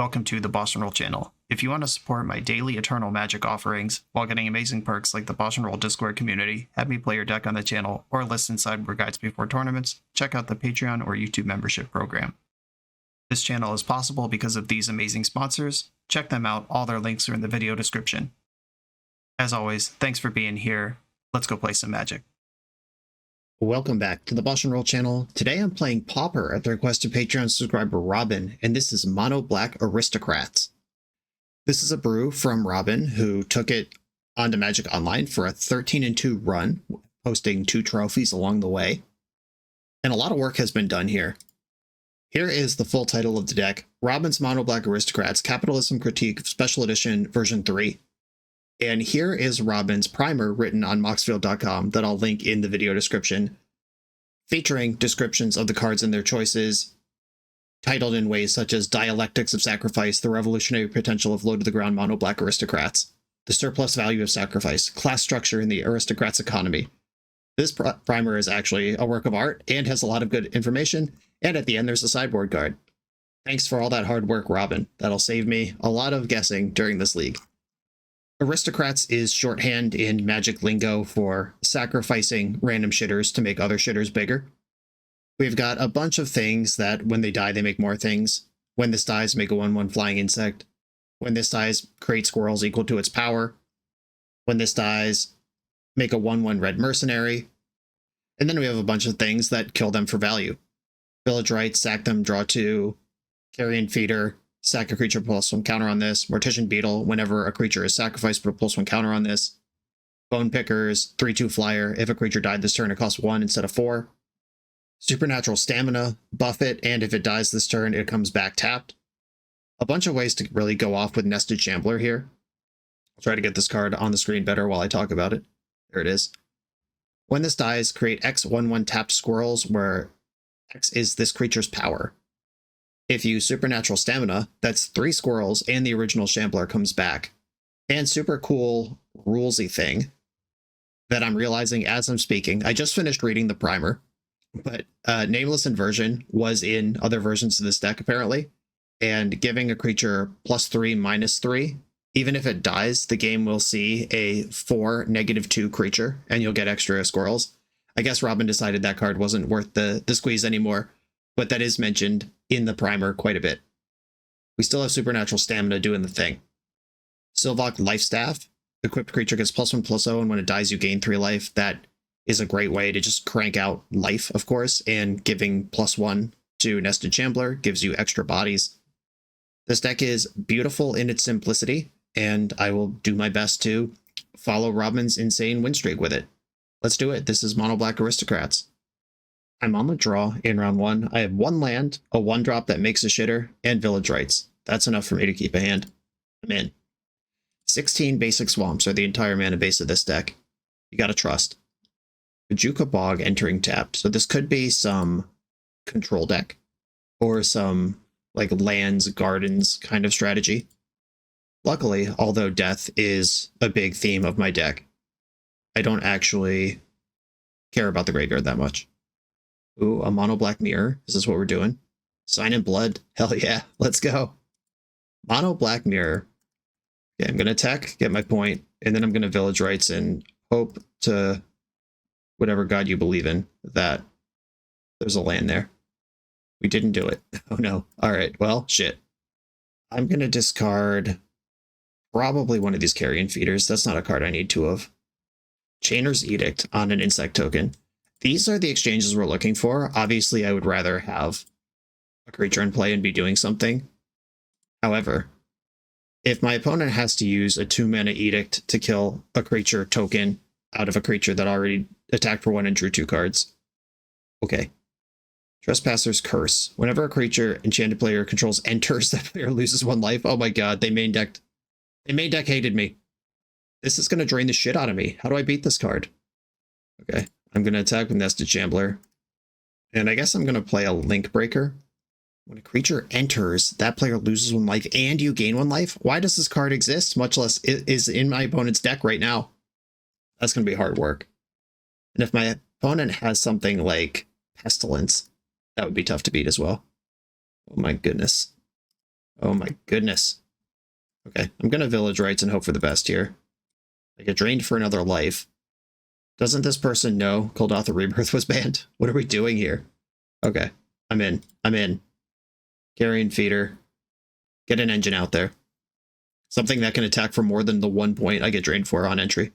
welcome to the BoshNRoll channel. If you want to support my daily Eternal Magic offerings while getting amazing perks like the BoshNRoll Discord community, have me play your deck on the channel, or listen sideboard guides before tournaments, check out the Patreon or YouTube membership program. This channel is possible because of these amazing sponsors. Check them out, all their links are in the video description. As always, thanks for being here. Let's go play some Magic. Welcome back to the BoshNRoll channel. Today I'm playing Pauper at the request of Patreon subscriber Robin, and this is Mono Black Aristocrats. This is a brew from Robin, who took it onto Magic Online for a 13-2 run, posting 2 trophies along the way. And a lot of work has been done here. Here is the full title of the deck, Robin's Mono Black Aristocrats, Capitalism Critique, Special Edition, version 3. And here is Robin's primer written on moxfield.com that I'll link in the video description, featuring descriptions of the cards and their choices, titled in ways such as Dialectics of Sacrifice, the Revolutionary Potential of Low-to-the-Ground Mono Black Aristocrats, the Surplus Value of Sacrifice, Class Structure in the Aristocrats Economy. This primer is actually a work of art and has a lot of good information, and at the end there's a sideboard card. Thanks for all that hard work, Robin. That'll save me a lot of guessing during this league. Aristocrats is shorthand in Magic lingo for sacrificing random shitters to make other shitters bigger. We've got a bunch of things that when they die, they make more things. When this dies, make a 1/1 flying insect. When this dies, create squirrels equal to its power. When this dies, make a 1/1 red mercenary. And then we have a bunch of things that kill them for value. Village Rites, sack them, draw 2. Carrion Feeder, sack a creature, +1 counter on this. Mortician Beetle, whenever a creature is sacrificed, put a +1 counter on this. Bone Pickers, 3/2 flyer. If a creature died this turn, it costs 1 instead of 4. Supernatural Stamina, buff it, and if it dies this turn, it comes back tapped. A bunch of ways to really go off with Nested Shambler here. I'll try to get this card on the screen better while I talk about it. There it is. When this dies, create X 1/1 tapped squirrels, where X is this creature's power. If you Supernatural Stamina, that's 3 squirrels and the original Shambler comes back. And super cool rulesy thing that I'm realizing as I'm speaking. I just finished reading the primer, but Nameless Inversion was in other versions of this deck apparently. And giving a creature +3/-3, even if it dies, the game will see a 4/-2 creature and you'll get extra squirrels. I guess Robin decided that card wasn't worth the squeeze anymore, but that is mentioned in the primer quite a bit. We still have Supernatural Stamina doing the thing. Sylvok Lifestaff, equipped creature gets +1/+0, and when it dies you gain 3 life. That is a great way to just crank out life, of course, and giving +1 to Nested Shambler gives you extra bodies. This deck is beautiful in its simplicity, and I will do my best to follow Robin's insane win streak with it. Let's do it. This is Mono Black Aristocrats. I'm on the draw in round 1. I have 1 land, a 1-drop that makes a shitter, and Village Rites. That's enough for me to keep a hand. I'm in. 16 basic swamps are the entire mana base of this deck. You gotta trust. Kajuka Bog entering tapped. So this could be some control deck, or some like lands, gardens kind of strategy. Luckily, although death is a big theme of my deck, I don't actually care about the graveyard that much. Ooh, a Mono Black Mirror. Is this what we're doing? Sign in Blood. Hell yeah, let's go. Mono Black Mirror. Yeah, I'm going to attack, get my point, and then I'm going to Village Rites and hope to whatever god you believe in that there's a land there. We didn't do it. Oh no. All right, well, shit. I'm going to discard probably one of these Carrion Feeders. That's not a card I need 2 of. Chainer's Edict on an insect token. These are the exchanges we're looking for. Obviously, I would rather have a creature in play and be doing something. However, if my opponent has to use a 2-mana Edict to kill a creature token out of a creature that already attacked for 1 and drew 2 cards, okay. Trespasser's Curse. Whenever a creature enchanted player controls enters, that player loses 1 life. Oh my god, they main deck hated me. This is going to drain the shit out of me. How do I beat this card? Okay. I'm going to attack with Nested Shambler. And I guess I'm going to play a Link Breaker. When a creature enters, that player loses 1 life and you gain 1 life? Why does this card exist, much less it is in my opponent's deck right now? That's going to be hard work. And if my opponent has something like Pestilence, that would be tough to beat as well. Oh my goodness. Oh my goodness. Okay, I'm gonna Village Rites and hope for the best here. I get drained for another life. Doesn't this person know Golgotha Rebirth was banned? What are we doing here? Okay, I'm in. I'm in. Carrion Feeder. Get an engine out there. Something that can attack for more than the 1 point I get drained for on entry.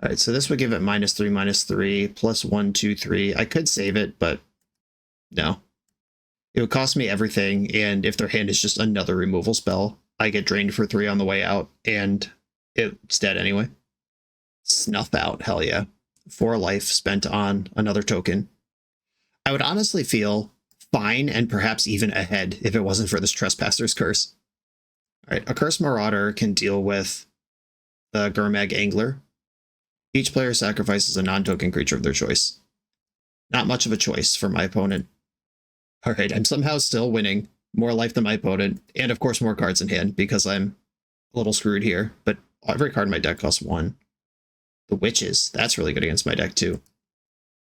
Alright, so this would give it -3/-3, +1, 2, 3. I could save it, but no. It would cost me everything, and if their hand is just another removal spell, I get drained for 3 on the way out, and it's dead anyway. Snuff out, hell yeah. 4 life spent on another token. I would honestly feel fine and perhaps even ahead if it wasn't for this Trespasser's Curse. Alright, a Cursed Marauder can deal with the Gurmag Angler. Each player sacrifices a non-token creature of their choice. Not much of a choice for my opponent. Alright, I'm somehow still winning. More life than my opponent, and of course more cards in hand, because I'm a little screwed here, but every card in my deck costs 1. The Witches, that's really good against my deck too.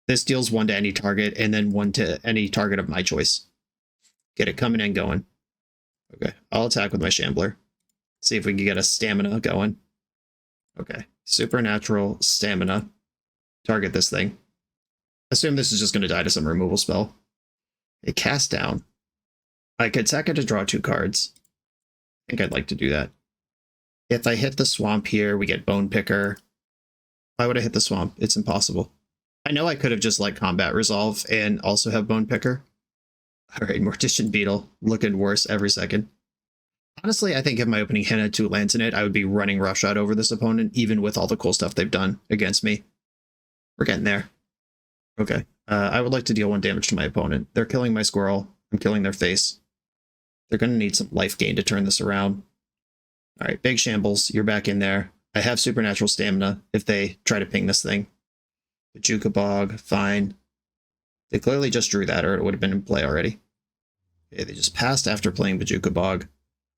This deals 1 to any target, and then 1 to any target of my choice. Get it coming and going. Okay, I'll attack with my Shambler. See if we can get a Stamina going. Okay, Supernatural Stamina. Target this thing. Assume this is just going to die to some removal spell. A Cast Down. I could sack it to draw 2 cards. I think I'd like to do that. If I hit the Swamp here, we get Bone Picker. Why would I hit the Swamp? It's impossible. I know I could have just like Combat Resolve and also have Bone Picker. Alright, Mortician Beetle. Looking worse every second. Honestly, I think if my opening hand had 2 lands in it, I would be running Roughshod over this opponent, even with all the cool stuff they've done against me. We're getting there. Okay. I would like to deal 1 damage to my opponent. They're killing my squirrel. I'm killing their face. They're going to need some life gain to turn this around. Alright, big shambles. You're back in there. I have Supernatural Stamina if they try to ping this thing. Bajuka Bog, fine. They clearly just drew that, or it would have been in play already. Okay, they just passed after playing Bajuka Bog.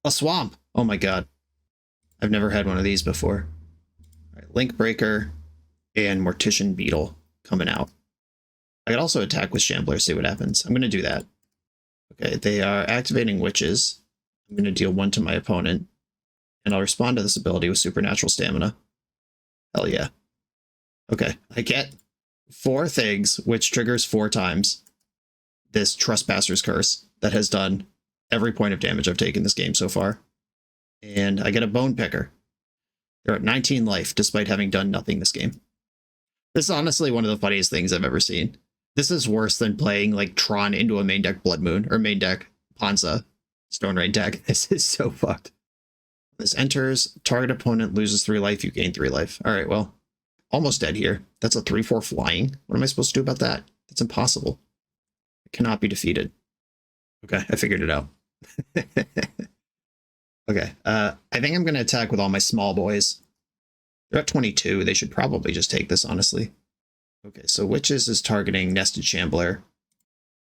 A Swamp! Oh my god. I've never had one of these before. Alright, Link Breaker and Mortician Beetle coming out. I could also attack with Shambler, see what happens. I'm going to do that. Okay, they are activating Witches. I'm going to deal 1 to my opponent. And I'll respond to this ability with Supernatural Stamina. Hell yeah. Okay, I get 4 things, which triggers 4 times this Trespasser's Curse that has done every point of damage I've taken this game so far. And I get a Bone Picker. They're at 19 life, despite having done nothing this game. This is honestly one of the funniest things I've ever seen. This is worse than playing like Tron into a main deck Blood Moon, or main deck Ponza Stone Rain deck. This is so fucked. This enters, target opponent loses 3 life, you gain 3 life. Alright, well, almost dead here. That's a 3/4 flying. What am I supposed to do about that? That's impossible. It cannot be defeated. Okay, I figured it out. Okay, I think I'm going to attack with all my small boys. They're at 22. They should probably just take this, honestly. Okay, so Witches is targeting Nested Shambler.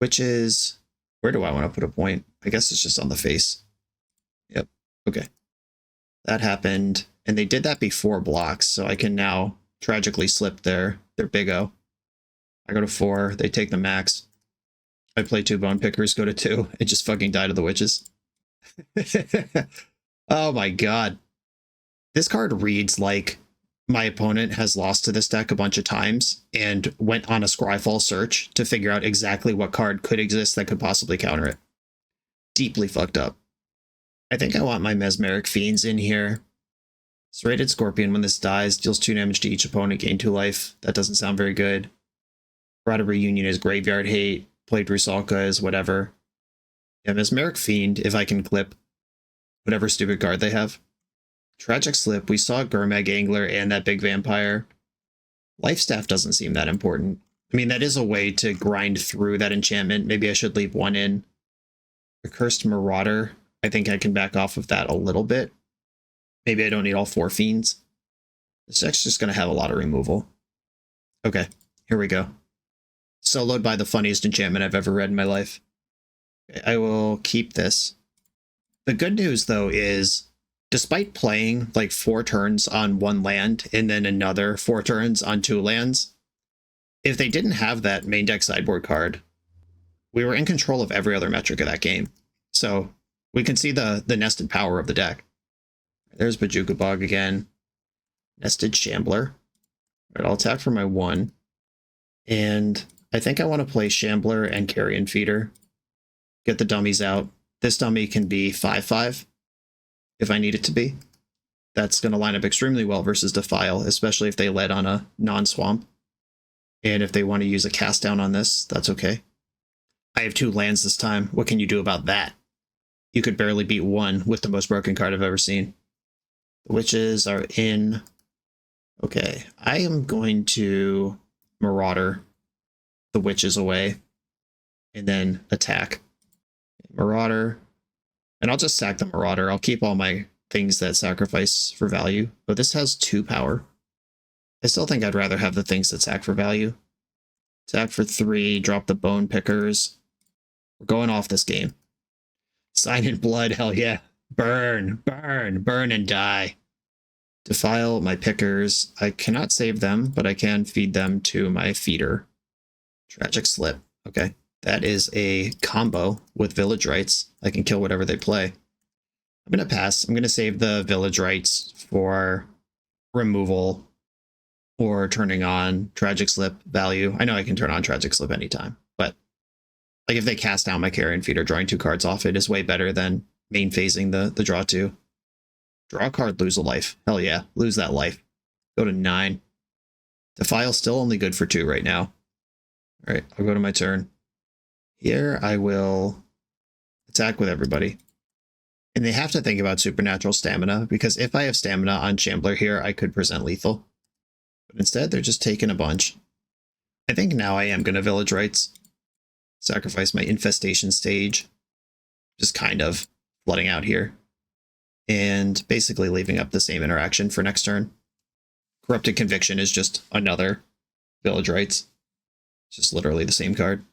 Witches, where do I want to put a point? I guess it's just on the face. Yep, okay. That happened, and they did that before blocks, so I can now tragically slip their Big O. I go to 4, they take the max. I play 2 Bone Pickers, go to 2, and just fucking die to the Witches. Oh my god. This card reads like my opponent has lost to this deck a bunch of times and went on a Scryfall search to figure out exactly what card could exist that could possibly counter it. Deeply fucked up. I think I want my Mesmeric Fiends in here. Serrated Scorpion, when this dies, deals 2 damage to each opponent, gain 2 life. That doesn't sound very good. Rite of Reunion is Graveyard Hate. Played Rusalka is whatever. Yeah, Mesmeric Fiend, if I can clip whatever stupid card they have. Tragic Slip, we saw Gurmag Angler and that big vampire. Life Staff doesn't seem that important. I mean, that is a way to grind through that enchantment. Maybe I should leave 1 in. The Cursed Marauder, I think I can back off of that a little bit. Maybe I don't need all 4 Fiends. This deck's just going to have a lot of removal. Okay, here we go. Soloed by the funniest enchantment I've ever read in my life. Okay, I will keep this. The good news, though, is despite playing like 4 turns on 1 land and then another 4 turns on 2 lands, if they didn't have that main deck sideboard card, we were in control of every other metric of that game. So We can see the nested power of the deck. There's Bojuka Bog again. Nested Shambler. All right, I'll attack for my 1. And I think I want to play Shambler and Carrion Feeder. Get the dummies out. This dummy can be 5/5 if I need it to be. That's going to line up extremely well versus Defile, especially if they led on a non-swamp. And if they want to use a cast down on this, that's okay. I have 2 lands this time. What can you do about that? You could barely beat 1 with the most broken card I've ever seen. The witches are in. Okay, I am going to Marauder the witches away and then attack. Marauder. And I'll just sack the Marauder. I'll keep all my things that sacrifice for value. But this has 2 power. I still think I'd rather have the things that sack for value. Attack for 3, drop the Bone Pickers. We're going off this game. Sign in Blood, hell yeah. Burn, burn, burn and die. Defile my Pickers. I cannot save them, but I can feed them to my feeder. Tragic Slip. Okay. That is a combo with Village Rites. I can kill whatever they play. I'm going to pass. I'm going to save the Village Rites for removal or turning on Tragic Slip value. I know I can turn on Tragic Slip anytime, but like if they cast down my Carrion Feeder, drawing 2 cards off it is way better than main phasing the draw 2. Draw a card, lose a life. Hell yeah, lose that life. Go to 9. Defile still only good for 2 right now. All right, I'll go to my turn. Here I will attack with everybody. And they have to think about Supernatural Stamina, because if I have Stamina on Shambler here, I could present lethal. But instead, they're just taking a bunch. I think now I am going to Village Rites. Sacrifice my Infestation Stage. Just kind of flooding out here. And basically leaving up the same interaction for next turn. Corrupted Conviction is just another Village Rites. It's just literally the same card.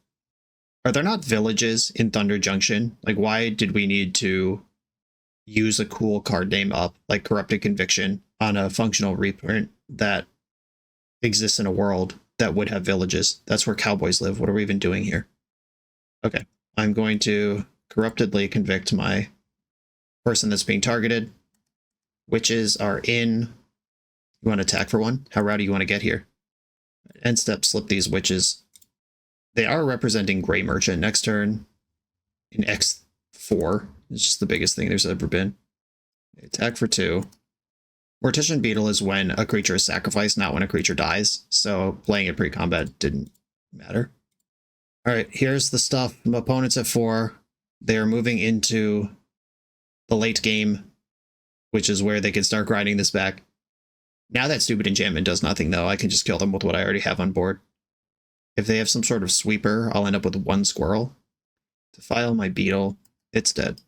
Are there not villages in Thunder Junction? Like, why did we need to use a cool card name up, like Corrupted Conviction, on a functional reprint that exists in a world that would have villages? That's where cowboys live. What are we even doing here? Okay, I'm going to corruptedly convict my person that's being targeted. Witches are in. You want to attack for 1? How rowdy you want to get here? End step, slip these witches. They are representing Gray Merchant next turn in X4. It's just the biggest thing there's ever been. Attack for 2. Mortician Beetle is when a creature is sacrificed, not when a creature dies. So playing it pre-combat didn't matter. All right, here's the stuff. My opponent's at 4. They are moving into the late game, which is where they can start grinding this back. Now that stupid enchantment does nothing, though. I can just kill them with what I already have on board. If they have some sort of sweeper, I'll end up with 1 squirrel. Defile my beetle. It's dead.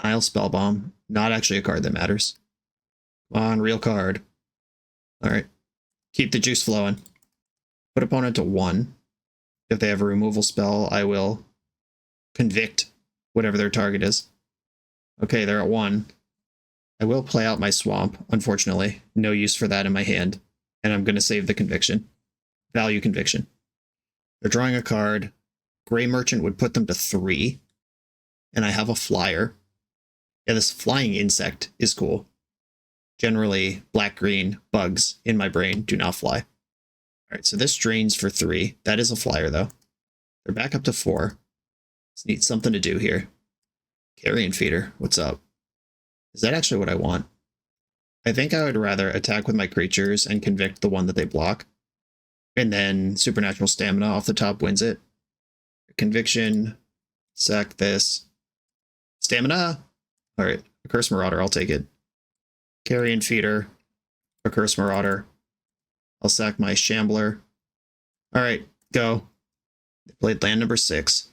Nile Spellbomb. Not actually a card that matters. Come on, real card. Alright. Keep the juice flowing. Put opponent to 1. If they have a removal spell, I will convict whatever their target is. Okay, they're at 1. I will play out my swamp, unfortunately. No use for that in my hand. And I'm going to save the conviction. Value conviction. They're drawing a card. Gray Merchant would put them to 3. And I have a flyer. Yeah, this flying insect is cool. Generally, black-green bugs in my brain do not fly. Alright, so this drains for 3. That is a flyer, though. They're back up to 4. Just need something to do here. Carrion Feeder, what's up? Is that actually what I want? I think I would rather attack with my creatures and convict the one that they block. And then Supernatural Stamina off the top wins it. Conviction. Sack this. Stamina! Alright, a Curse Marauder, I'll take it. Carrion Feeder. A Curse Marauder. I'll sack my Shambler. Alright, go. They played land number 6.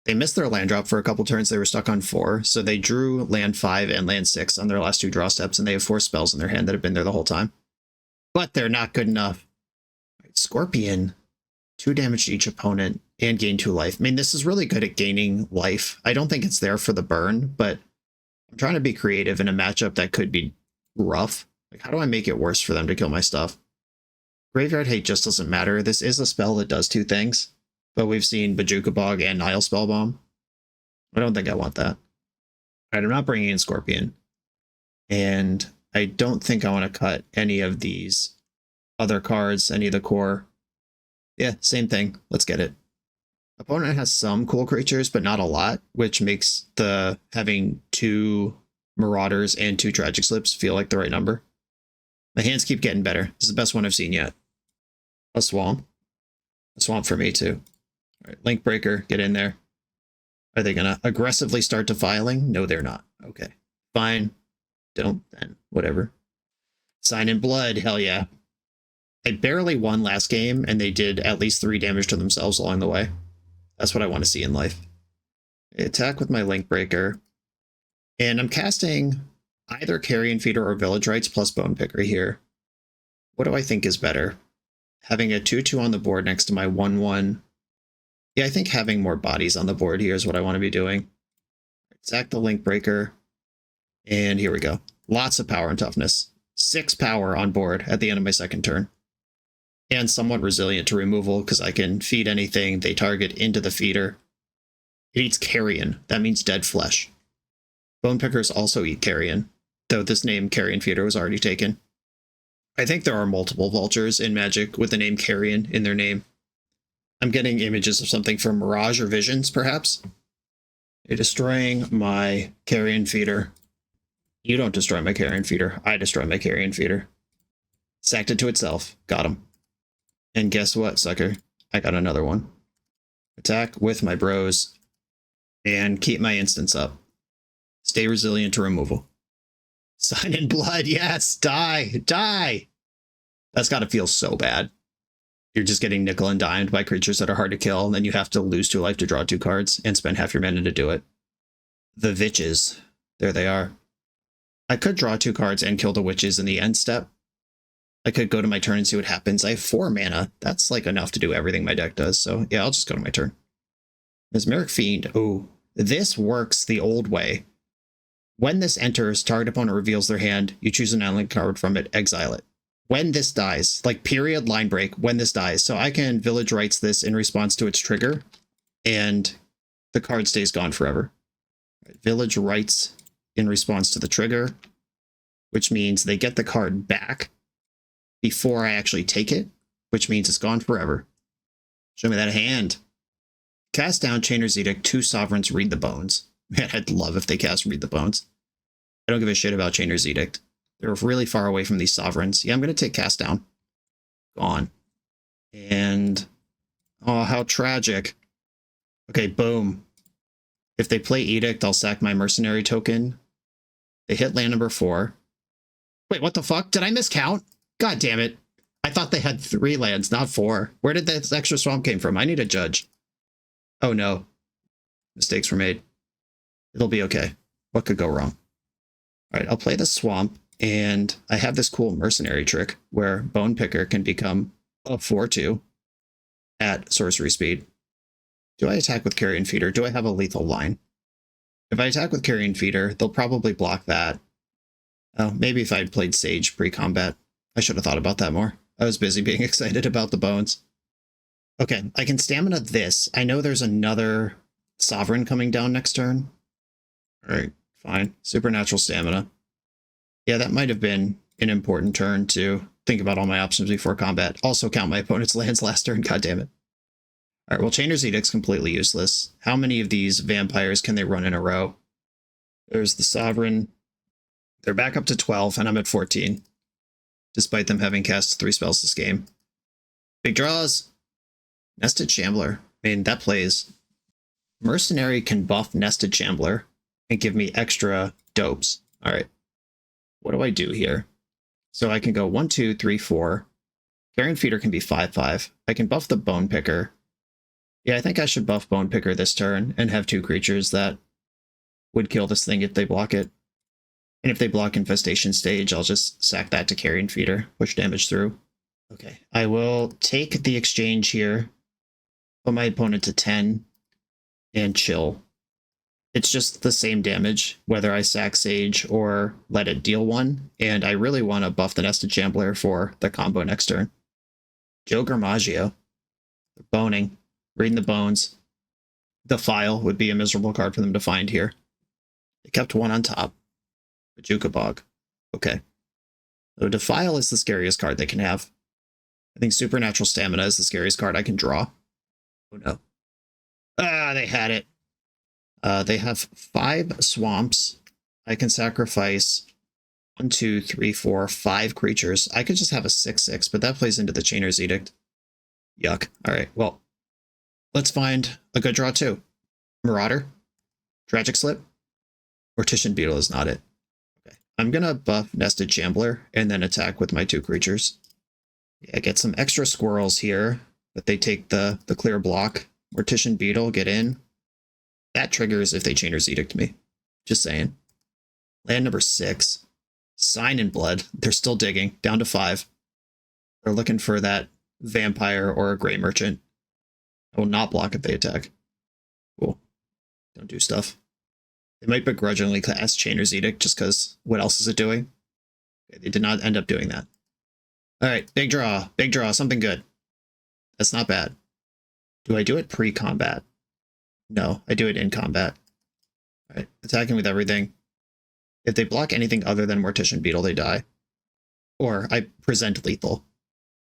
They missed their land drop for a couple turns. They were stuck on 4, so they drew land 5 and land 6 on their last 2 draw steps, and they have 4 spells in their hand that have been there the whole time. But they're not good enough. Right, Scorpion, 2 damage to each opponent, and gain 2 life. I mean, this is really good at gaining life. I don't think it's there for the burn, but I'm trying to be creative in a matchup that could be rough. Like, how do I make it worse for them to kill my stuff? Graveyard Hate just doesn't matter. This is a spell that does 2 things. But we've seen Bojuka Bog and Nile Spellbomb. I don't think I want that. right, I'm not bringing in Scorpion. And I don't think I want to cut any of these other cards, any of the core. Yeah, same thing. Let's get it. Opponent has some cool creatures, but not a lot, which makes the having 2 Marauders and 2 Tragic Slips feel like the right number. My hands keep getting better. This is the best one I've seen yet. A Swamp. A Swamp for me, too. All right, Link Breaker, get in there. Are they going to aggressively start defiling? No, they're not. Okay, fine. Don't then. Whatever. Sign in Blood. Hell yeah. I barely won last game, and they did at least 3 damage to themselves along the way. That's what I want to see in life. I attack with my Link Breaker. And I'm casting either Carrion Feeder or Village Rites plus Bone Picker here. What do I think is better? Having a 2/2 on the board next to my 1/1. Yeah, I think having more bodies on the board here is what I want to be doing. Sack the Link Breaker. And here we go. Lots of power and toughness. 6 power on board at the end of my second turn. And somewhat resilient to removal because I can feed anything they target into the feeder. It eats carrion. That means dead flesh. Bone Pickers also eat carrion, though this name Carrion Feeder was already taken. I think there are multiple vultures in Magic with the name Carrion in their name. I'm getting images of something from Mirage or Visions, perhaps. You're destroying my Carrion Feeder. You don't destroy my Carrion Feeder. I destroy my Carrion Feeder. Sacked it to itself. Got him. And guess what, sucker? I got another one. Attack with my bros. And keep my instance up. Stay resilient to removal. Sign in Blood. Yes. Die. Die. That's got to feel so bad. You're just getting nickel and dimed by creatures that are hard to kill. And then you have to lose 2 life to draw 2 cards and spend half your mana to do it. The Witches. There they are. I could draw 2 cards and kill the Witches in the end step. I could go to my turn and see what happens. I have 4 mana. That's like enough to do everything my deck does. So yeah, I'll just go to my turn. Mesmeric Fiend. Oh, this works the old way. When this enters, target opponent reveals their hand. You choose an island card from it, exile it. When this dies, like period, line break, when this dies. So I can Village Rites this in response to its trigger, and the card stays gone forever. Village Rites in response to the trigger, which means they get the card back before I actually take it, which means it's gone forever. Show me that hand. Cast down Chainer's Edict, 2 Sovereigns, Read the Bones. Man, I'd love if they cast Read the Bones. I don't give a shit about Chainer's Edict. They're really far away from these Sovereigns. Yeah, I'm going to take Cast down. Gone. And, oh, how tragic. Okay, boom. If they play Edict, I'll sack my Mercenary token. They hit land number 4. Wait, what the fuck? Did I miscount? God damn it. I thought they had 3 lands, not 4. Where did this extra swamp came from? I need a judge. Oh no. Mistakes were made. It'll be okay. What could go wrong? All right, I'll play the swamp, and I have this cool mercenary trick where Bone Picker can become a 4/2 at sorcery speed. Do I attack with Carrion Feeder? Do I have a lethal line? If I attack with Carrion Feeder, they'll probably block that. Oh, maybe if I'd played Sage pre-combat. I should have thought about that more. I was busy being excited about the bones. Okay, I can stamina this. I know there's another Sovereign coming down next turn. All right, fine. Supernatural stamina. Yeah, that might have been an important turn to think about all my options before combat. Also count my opponent's lands last turn. God damn it. All right, well, Chainer's Edict's completely useless. How many of these vampires can they run in a row? There's the Sovereign. They're back up to 12, and I'm at 14. Despite them having cast 3 spells this game. Big draws. Nested Shambler. I mean, that plays. Mercenary can buff Nested Shambler and give me extra dopes. All right. What do I do here? So I can go 1, 2, 3, 4. Carrion Feeder can be 5/5. I can buff the Bone Picker. Yeah, I think I should buff Bone Picker this turn and have 2 creatures that would kill this thing if they block it. And if they block Infestation Stage, I'll just sack that to Carrion Feeder, push damage through. Okay, I will take the exchange here, put my opponent to 10, and chill. It's just the same damage, whether I sack Sage or let it deal 1, and I really want to buff the Nested Shambler for the combo next turn. Joe Garmaggio. They're boning, reading the bones. The File would be a miserable card for them to find here. They kept one on top. Bajuka Bog. Okay. So Defile is the scariest card they can have. I think Supernatural Stamina is the scariest card I can draw. Oh no. Ah, they had it. They have 5 swamps. I can sacrifice 1, 2, 3, 4, 5 creatures. I could just have a 6/6, but that plays into the Chainer's Edict. Yuck. All right, well, let's find a good draw too. Marauder, Tragic Slip, Mortician Beetle is not it. Okay, I'm gonna buff Nested Shambler and then attack with my 2 creatures. Yeah, get some extra squirrels here, but they take the clear block. Mortician Beetle, get in. That triggers if they Chainer's Edict me. Just saying. Land number 6. Sign in Blood. They're still digging. Down to 5. They're looking for that vampire or a gray merchant. I will not block if they attack. Cool. Don't do stuff. They might begrudgingly cast Chainer's Edict just because what else is it doing? Okay, they did not end up doing that. Alright, big draw. Big draw. Something good. That's not bad. Do I do it pre-combat? No, I do it in combat. Alright, attacking with everything. If they block anything other than Mortician Beetle, they die. Or I present lethal.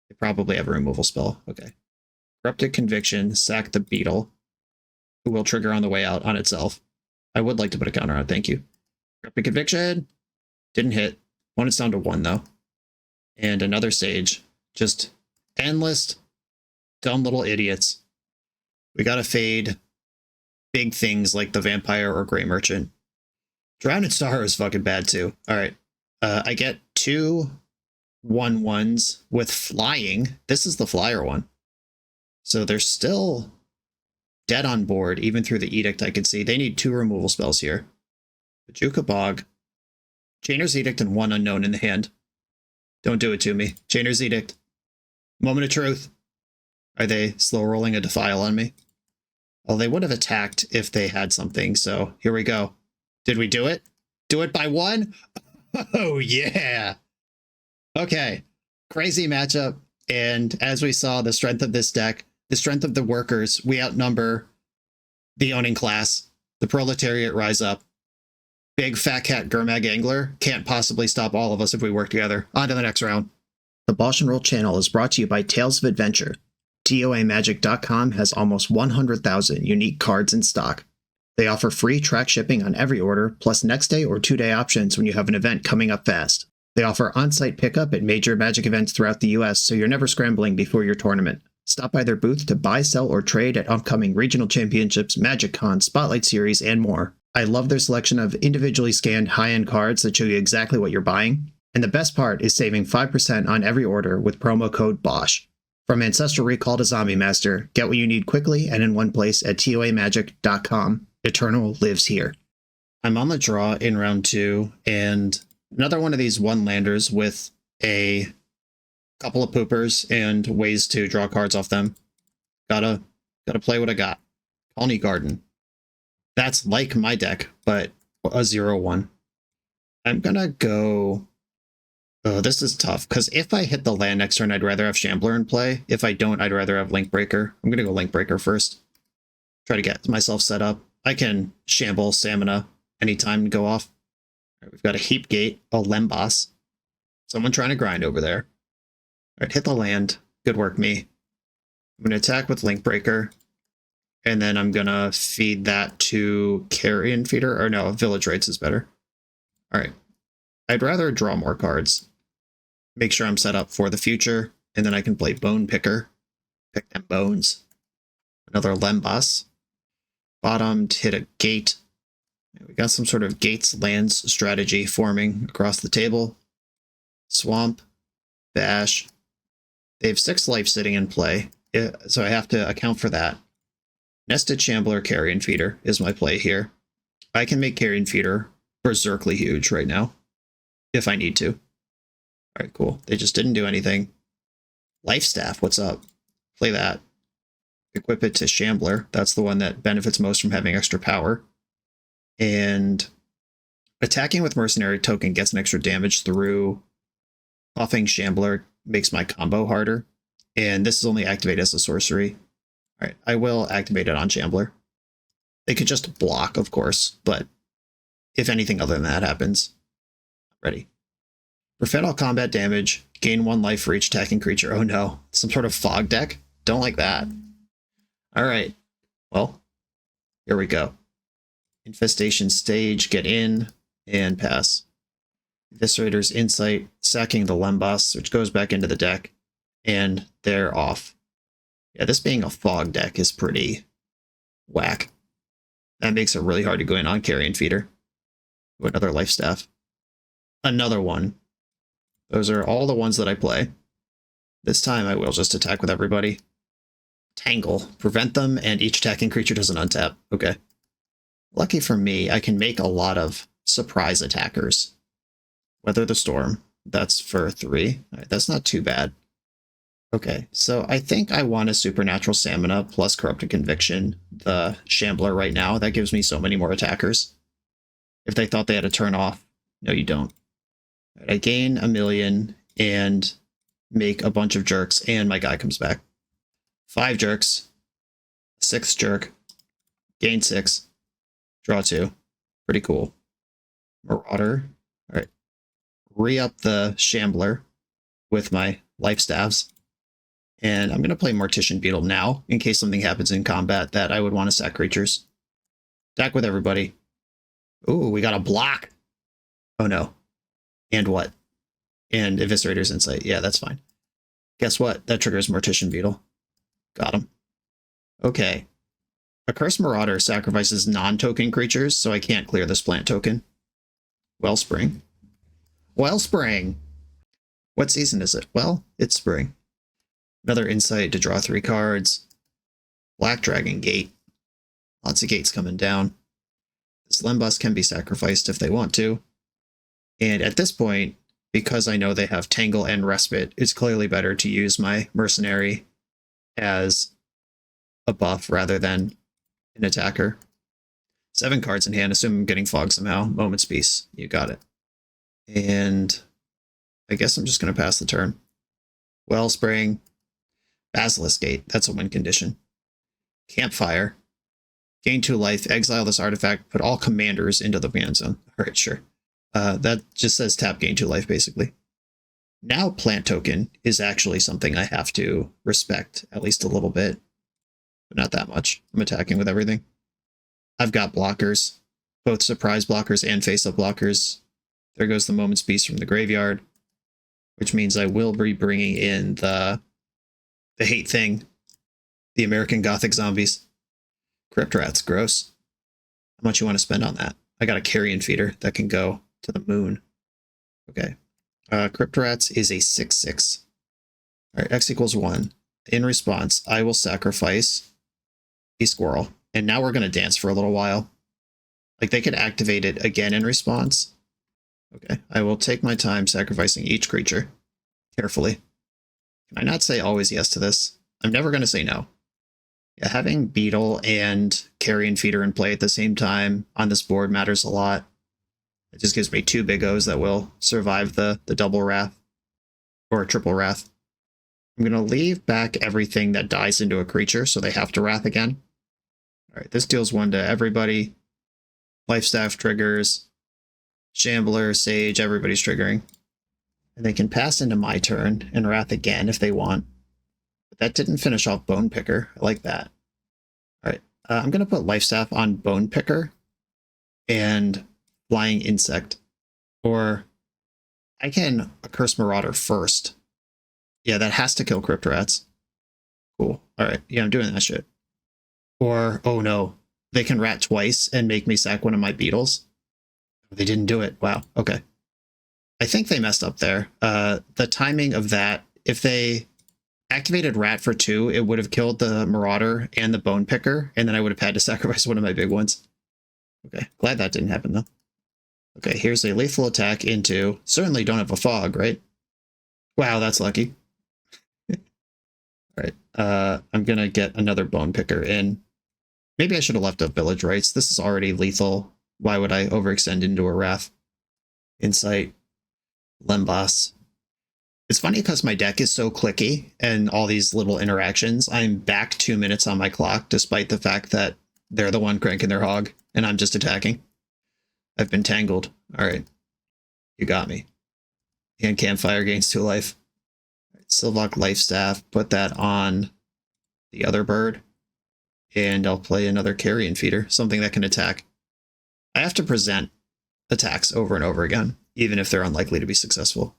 They probably have a removal spell. Okay. Corrupted Conviction, sack the Beetle, who will trigger on the way out on itself. I would like to put a counter on it, thank you. Corrupted Conviction! Didn't hit. One is down to 1, though. And another Sage. Just endless, dumb little idiots. We gotta fade big things like the Vampire or Gray Merchant. Drowned Star is fucking bad, too. Alright. I get 2 1/1s with flying. This is the flyer one. So they're still dead on board, even through the Edict I can see. They need 2 removal spells here. Bajuka Bog. Chainer's Edict and 1 unknown in the hand. Don't do it to me. Chainer's Edict. Moment of truth. Are they slow rolling a Defile on me? Well, they would have attacked if they had something, so here we go. Did we do it? Do it by 1? Oh, yeah. Okay. Crazy matchup. And as we saw, the strength of this deck, the strength of the workers, we outnumber the owning class. The proletariat rise up. Big fat cat Gurmag Angler can't possibly stop all of us if we work together. On to the next round. The BoshNRoll channel is brought to you by Tales of Adventure. TOAMagic.com has almost 100,000 unique cards in stock. They offer free track shipping on every order, plus next day or 2-day options when you have an event coming up fast. They offer on-site pickup at major Magic events throughout the US, so you're never scrambling before your tournament. Stop by their booth to buy, sell, or trade at upcoming regional championships, Magic Con, Spotlight Series, and more. I love their selection of individually scanned high-end cards that show you exactly what you're buying. And the best part is saving 5% on every order with promo code BOSH. From Ancestral Recall to Zombie Master, get what you need quickly and in one place at TOAMagic.com. Eternal lives here. I'm on the draw in round 2, and another one of these one-landers with a couple of poopers and ways to draw cards off them. Gotta play what I got. Colony Garden. That's like my deck, but a 0/1. I'm gonna go... Oh, this is tough, because if I hit the land next turn, I'd rather have Shambler in play. If I don't, I'd rather have Linkbreaker. I'm gonna go Linkbreaker first. Try to get myself set up. I can Shamble Stamina anytime and go off. All right, we've got a Heap Gate, a Lembas. Someone trying to grind over there. All right, hit the land. Good work, me. I'm going to attack with Linkbreaker. And then I'm going to feed that to Carrion Feeder. Or no, Village Rites is better. All right. I'd rather draw more cards. Make sure I'm set up for the future. And then I can play Bone Picker. Pick them bones. Another Lembas. Bottomed, hit a gate. We got some sort of gates lands strategy forming across the table. Swamp, Bash. They have 6 life sitting in play, so I have to account for that. Nested Shambler, Carrion Feeder is my play here. I can make Carrion Feeder berserkly huge right now, if I need to. All right, cool. They just didn't do anything. Life Staff, what's up? Play that. Equip it to Shambler. That's the one that benefits most from having extra power. And attacking with Mercenary Token gets an extra damage through buffing Shambler, makes my combo harder. And this is only activated as a sorcery. All right, I will activate it on Shambler. They could just block, of course, but if anything other than that happens. Ready. Prevent all combat damage. Gain 1 life for each attacking creature. Oh no. Some sort of fog deck? Don't like that. Alright. Well, here we go. Infestation stage, get in, and pass. Eviscerator's Insight, sacking the Lembas, which goes back into the deck, and they're off. Yeah, this being a fog deck is pretty whack. That makes it really hard to go in on Carrion Feeder. Another Life Staff. Another one. Those are all the ones that I play. This time I will just attack with everybody. Tangle. Prevent them, and each attacking creature doesn't untap. Okay. Lucky for me, I can make a lot of surprise attackers. Weather the Storm. That's for 3. All right, that's not too bad. Okay, so I think I want a Supernatural Stamina plus Corrupted Conviction, the Shambler right now. That gives me so many more attackers. If they thought they had to turn off, no, you don't. Right, I gain 1,000,000 and make a bunch of jerks, and my guy comes back. 5 jerks, 6th jerk, gain 6, draw 2. Pretty cool. Marauder. All right. Re-up the Shambler with my life staves. And I'm going to play Mortician Beetle now, in case something happens in combat that I would want to sack creatures. Attack with everybody. Ooh, we got a block. Oh no. And what? And Eviscerator's Insight. Yeah, that's fine. Guess what? That triggers Mortician Beetle. Got him. Okay. A Cursed Marauder sacrifices non-token creatures, so I can't clear this plant token. Wellspring. Wellspring! What season is it? Well, it's spring. Another Insight to draw 3 cards. Black Dragon Gate. Lots of gates coming down. This Lembas can be sacrificed if they want to. And at this point, because I know they have Tangle and Respite, it's clearly better to use my Mercenary as a buff rather than an attacker. 7 cards in hand, assume I'm getting Fog somehow. Moment's Peace. You got it. And I guess I'm just going to pass the turn. Wellspring. Basilisk Gate. That's a win condition. Campfire. Gain 2 life. Exile this artifact. Put all commanders into the command zone. Alright, sure. That just says tap, gain 2 life, basically. Now plant token is actually something I have to respect, at least a little bit. But not that much. I'm attacking with everything. I've got blockers. Both surprise blockers and face-up blockers. There goes the Moment's Peace from the graveyard. Which means I will be bringing in the hate thing. The American Gothic zombies. Crypt Rats, gross. How much you want to spend on that? I got a Carrion Feeder that can go to the moon. Okay. Crypt Rats is a 6/6. Alright, X equals 1. In response, I will sacrifice a squirrel. And now we're going to dance for a little while. Like, they could activate it again in response. Okay, I will take my time sacrificing each creature. Carefully. Can I not say always yes to this? I'm never going to say no. Yeah, having Beetle and Carrion Feeder in play at the same time on this board matters a lot. It just gives me 2 big O's that will survive the double Wrath. Or triple Wrath. I'm going to leave back everything that dies into a creature, so they have to Wrath again. Alright, this deals 1 to everybody. Life Staff triggers. Shambler, Sage, everybody's triggering. And they can pass into my turn and Wrath again if they want. But that didn't finish off Bone Picker. I like that. Alright, I'm going to put Life Staff on Bone Picker and Flying Insect. Or I can Curse Marauder first. Yeah, that has to kill Crypt Rats. Cool. Alright, yeah, I'm doing that shit. Or, oh no, they can rat twice and make me sack one of my beetles. They didn't do it. Wow. Okay. I think they messed up there. The timing of that, if they activated rat for 2, it would have killed the Marauder and the Bone Picker, and then I would have had to sacrifice one of my big ones. Okay. Glad that didn't happen, though. Okay, here's a lethal attack into... Certainly don't have a fog, right? Wow, that's lucky. Alright. I'm gonna get another Bone Picker in. Maybe I should have left up Village Rites. This is already lethal. Why would I overextend into a Wrath? Insight. Lembas. It's funny because my deck is so clicky and all these little interactions. I'm back 2 minutes on my clock, despite the fact that they're the one cranking their hog and I'm just attacking. I've been tangled. Alright. You got me. And Campfire gains 2 life. Silvok Lifestaff, put that on the other bird. And I'll play another Carrion Feeder, something that can attack. I have to present attacks over and over again, even if they're unlikely to be successful.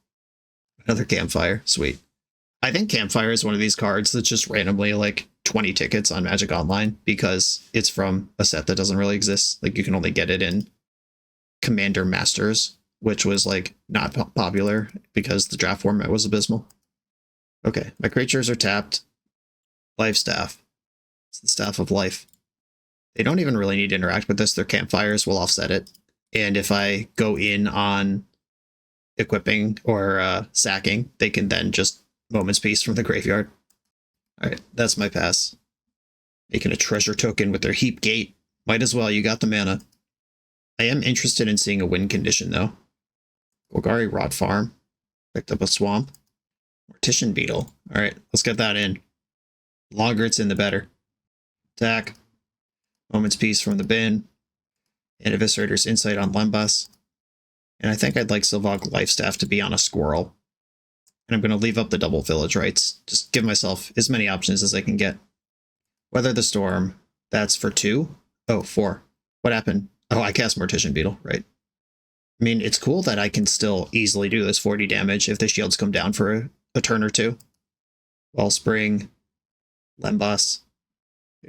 Another Campfire, sweet. I think Campfire is one of these cards that's just randomly like 20 tickets on Magic Online because it's from a set that doesn't really exist. Like you can only get it in Commander Masters, which was like not popular because the draft format was abysmal. Okay, my creatures are tapped. Life Staff. It's the Staff of Life. They don't even really need to interact with this. Their Campfires will offset it. And if I go in on equipping or sacking, they can then just Moment's Peace from the graveyard. Alright, that's my pass. Making a treasure token with their Heap Gate. Might as well, you got the mana. I am interested in seeing a win condition, though. Golgari Rot Farm. Picked up a Swamp. Mortician Beetle. Alright, let's get that in. Longer it's in, the better. Attack. Moment's Peace from the bin. And Eviscerator's Insight on Lembas. And I think I'd like Silvok Lifestaff to be on a Squirrel. And I'm going to leave up the double Village Rites. Just give myself as many options as I can get. Weather the Storm. That's for 2? Oh, 4. What happened? Oh, I cast Mortician Beetle, right? I mean, it's cool that I can still easily do this 40 damage if the shields come down for a turn or two. Wellspring. Lembas.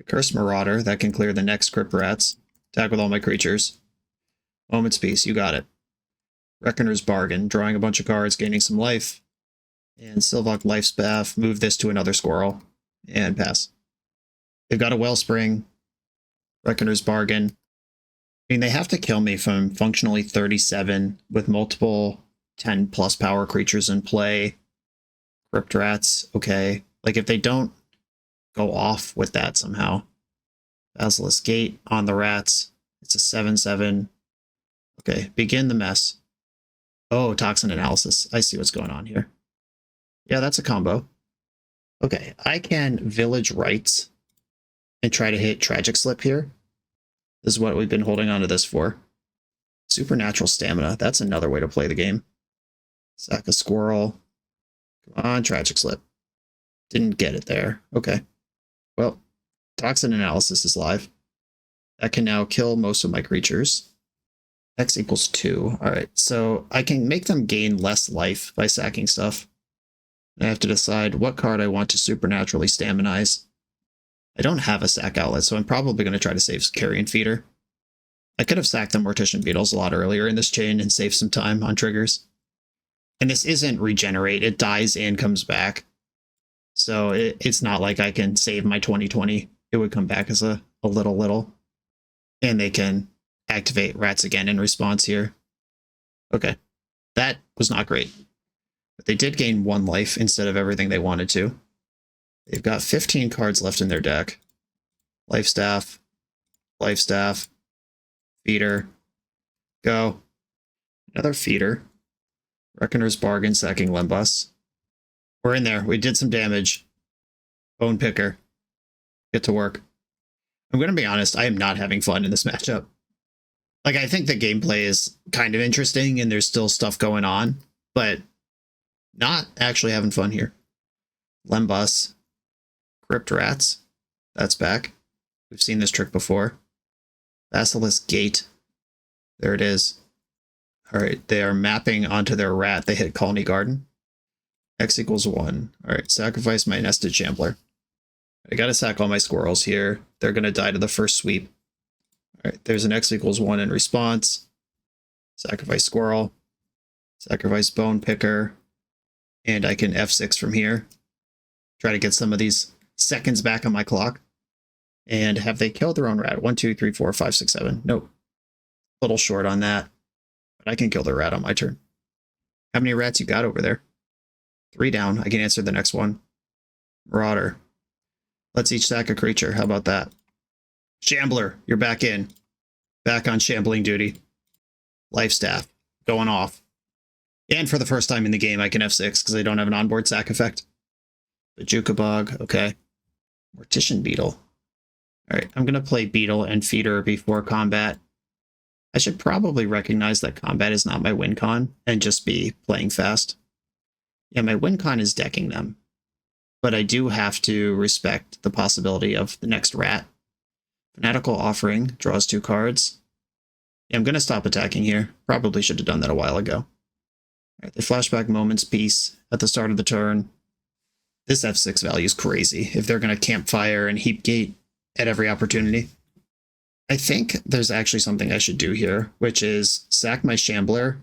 Curse Marauder. That can clear the next Crypt Rats. Attack with all my creatures. Moment's Peace. You got it. Reckoner's Bargain. Drawing a bunch of cards, gaining some life. And Silvok Lifestaff, move this to another Squirrel, and pass. They've got a Wellspring, Reckoner's Bargain. I mean, they have to kill me from functionally 37 with multiple 10 plus power creatures in play. Crypt Rats, okay. Like, if they don't go off with that somehow. Basilisk Gate on the Rats. It's a 7/7. Okay, begin the mess. Oh, Toxin Analysis. I see what's going on here. Yeah, that's a combo. Okay, I can Village Rites and try to hit Tragic Slip here. This is what we've been holding on to this for. Supernatural Stamina. That's another way to play the game. Sack a Squirrel. Come on, Tragic Slip. Didn't get it there. Okay. Well, Toxin Analysis is live. That can now kill most of my creatures. X equals 2. Alright, so I can make them gain less life by sacking stuff. I have to decide what card I want to supernaturally staminize. I don't have a sack outlet, so I'm probably going to try to save Carrion Feeder. I could have sacked the Mortician Beetles a lot earlier in this chain and saved some time on triggers. And this isn't regenerate, it dies and comes back. So it's not like I can save my 2020. It would come back as a little. And they can activate Rats again in response here. Okay, that was not great. But they did gain 1 life instead of everything they wanted to. They've got 15 cards left in their deck. Lifestaff, Lifestaff, Feeder, go. Another Feeder. Reckoner's Bargain, sacking Lembas. We're in there. We did some damage. Bone Picker. Get to work. I'm going to be honest, I am not having fun in this matchup. Like, I think the gameplay is kind of interesting and there's still stuff going on, but not actually having fun here. Lembas. Crypt Rats. That's back. We've seen this trick before. Basilisk Gate. There it is. Alright, they are mapping onto their rat. They hit Colony Garden. X equals 1. Alright, sacrifice my Nested Shambler. I gotta sack all my squirrels here. They're gonna die to the first sweep. Alright, there's an X equals 1 in response. Sacrifice Squirrel. Sacrifice Bone Picker. And I can F6 from here. Try to get some of these seconds back on my clock. And have they killed their own rat? 1, 2, 3, 4, 5, 6, 7. Nope. A little short on that. But I can kill the rat on my turn. How many rats you got over there? 3 down. I can answer the next one. Marauder. Let's each sack a creature. How about that? Shambler, you're back in. Back on shambling duty. Lifestaff. Going off. And for the first time in the game, I can F6 because I don't have an onboard sack effect. Bajuka Bog. Okay. Mortician Beetle. Alright, I'm going to play Beetle and Feeder before combat. I should probably recognize that combat is not my win con and just be playing fast. Yeah, my win con is decking them, but I do have to respect the possibility of the next rat. Fanatical Offering draws 2 cards. Yeah, I'm going to stop attacking here. Probably should have done that a while ago. All right, the Flashback Moments piece at the start of the turn. This F6 value is crazy if they're going to Campfire and Heap Gate at every opportunity. I think there's actually something I should do here, which is sack my Shambler.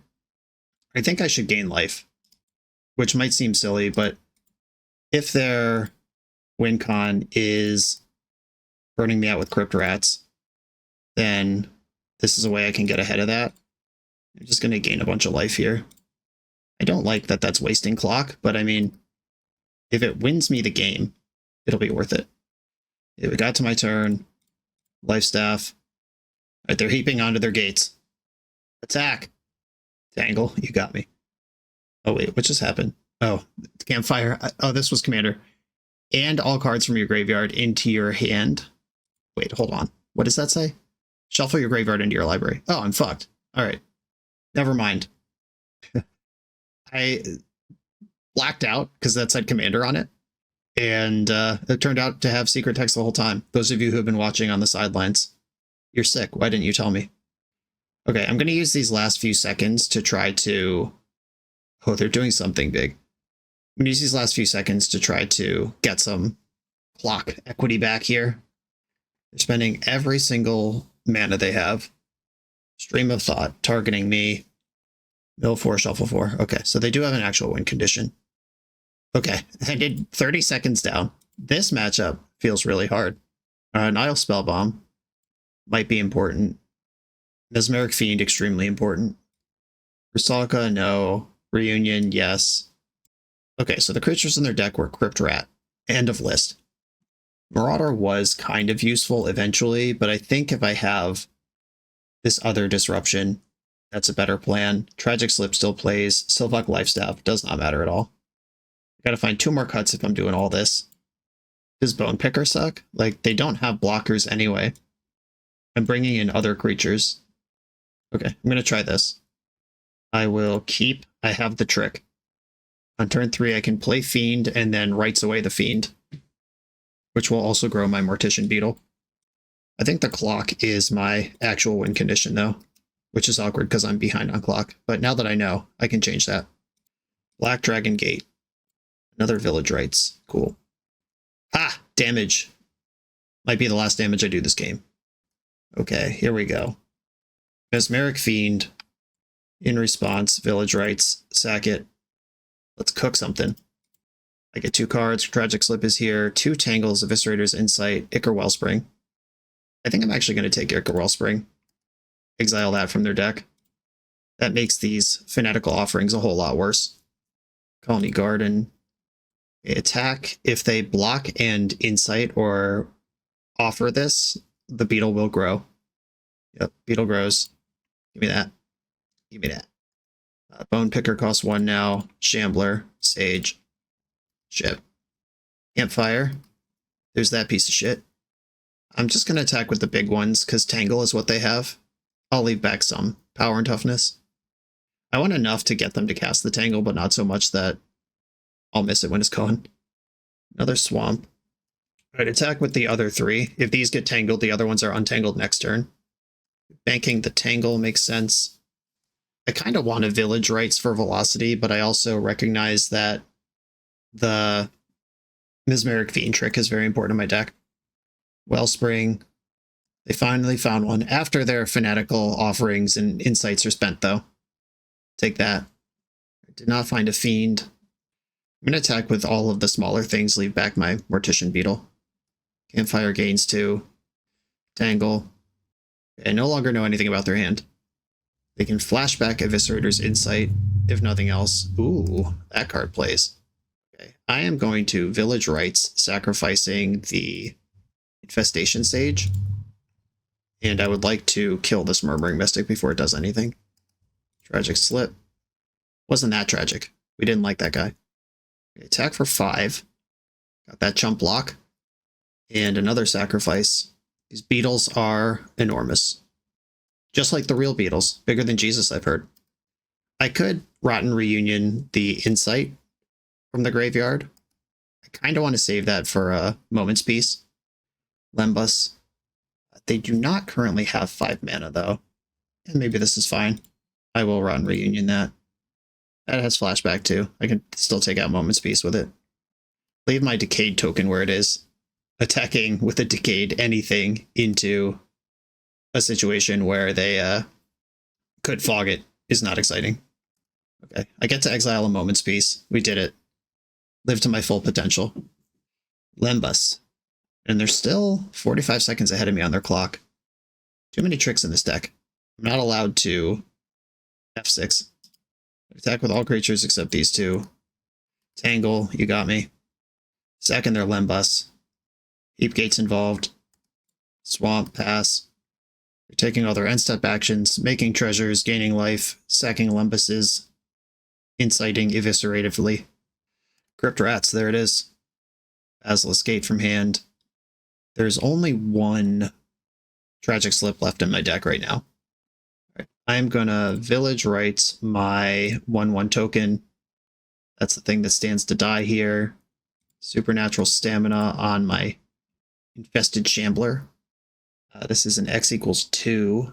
I think I should gain life, which might seem silly, but if their win con is burning me out with Crypt Rats, then this is a way I can get ahead of that. I'm just going to gain a bunch of life here. I don't like that that's wasting clock, but I mean, if it wins me the game, it'll be worth it. If it got to my turn, Life Staff. All right, they're heaping onto their gates. Attack. Tangle, you got me. Oh wait, what just happened? Oh, Campfire. Oh, this was Commander. And all cards from your graveyard into your hand. Wait, hold on. What does that say? Shuffle your graveyard into your library. Oh, I'm fucked. All right. Never mind. I blacked out because that said Commander on it. And it turned out to have secret text the whole time. Those of you who have been watching on the sidelines, you're sick. Why didn't you tell me? Okay, I'm going to use these last few seconds to try to... Oh, they're doing something big. I'm going to use these last few seconds to try to get some clock equity back here. They're spending every single mana they have. Stream of Thought, targeting me. Mill 4, Shuffle 4. Okay, so they do have an actual win condition. Okay, I did 30 seconds down. This matchup feels really hard. Nile Spellbomb might be important. Mesmeric Fiend, extremely important. Rusalka, no. Reunion, yes. Okay, so the creatures in their deck were Crypt Rat. End of list. Marauder was kind of useful eventually, but I think if I have this other disruption, that's a better plan. Tragic Slip still plays. Sylvok Lifestaff does not matter at all. Gotta find 2 more cuts if I'm doing all this. Does Bone Picker suck? Like, they don't have blockers anyway. I'm bringing in other creatures. Okay, I'm gonna try this. I will keep... I have the trick. On turn 3, I can play Fiend and then Writes Away the Fiend, which will also grow my Mortician Beetle. I think the clock is my actual win condition, though, which is awkward because I'm behind on clock. But now that I know, I can change that. Black Dragon Gate. Another Village Rites. Cool. Ah! Damage. Might be the last damage I do this game. Okay, here we go. Mesmeric Fiend. In response, Village Rites. Sack it. Let's cook something. I get 2 cards. Tragic Slip is here. 2 Tangles, Eviscerator's Insight, Ichor Wellspring. I think I'm actually going to take Ichor Wellspring. Exile that from their deck. That makes these Fanatical Offerings a whole lot worse. Colony Garden. Attack. If they block and Insight or offer this, the Beetle will grow. Yep, Beetle grows. Give me that. Give me that. Bone Picker costs 1 now. Shambler. Sage. Shit. Campfire. There's that piece of shit. I'm just going to attack with the big ones because Tangle is what they have. I'll leave back some power and toughness. I want enough to get them to cast the Tangle, but not so much that I'll miss it when it's gone. Another Swamp. Alright, attack with the other 3. If these get tangled, the other ones are untangled next turn. Banking the Tangle makes sense. I kind of want a Village Rites for velocity, but I also recognize that the Mesmeric Fiend trick is very important in my deck. Wellspring. They finally found one after their Fanatical Offerings and Insights are spent, though. Take that. I did not find a Fiend. I'm going to attack with all of the smaller things, leave back my Mortician Beetle. Campfire gains 2. Tangle. I no longer know anything about their hand. They can flashback Eviscerator's Insight, if nothing else. Ooh, that card plays. Okay, I am going to Village Rites, sacrificing the Infestation Sage. And I would like to kill this Murmuring Mystic before it does anything. Tragic Slip. Wasn't that tragic. We didn't like that guy. Okay, attack for 5. Got that chump block. And another sacrifice. These beetles are enormous. Just like the real Beatles. Bigger than Jesus, I've heard. I could Rotten Reunion the Insight from the graveyard. I kind of want to save that for a Moment's Peace. Lembas. They do not currently have 5 mana, though. And maybe this is fine. I will Rotten Reunion that. That has flashback, too. I can still take out Moment's Peace with it. Leave my Decayed token where it is. Attacking with a Decayed anything into a situation where they could fog it is not exciting. Okay, I get to exile a Moment's Peace. We did it. Live to my full potential. Lembas. And they're still 45 seconds ahead of me on their clock. Too many tricks in this deck. I'm not allowed to F6. Attack with all creatures except these two. Tangle, you got me. Second, their Lembas. Heap Gates involved. Swamp, pass. You're taking all their end step actions, making treasures, gaining life, sacking Lembases, inciting evisceratively. Crypt Rats, there it is. Basilisk Gate from hand. There's only one Tragic Slip left in my deck right now. Right. I'm gonna Village Rites my 1/1 token. That's the thing that stands to die here. Supernatural Stamina on my Infested Shambler. This is an X equals 2.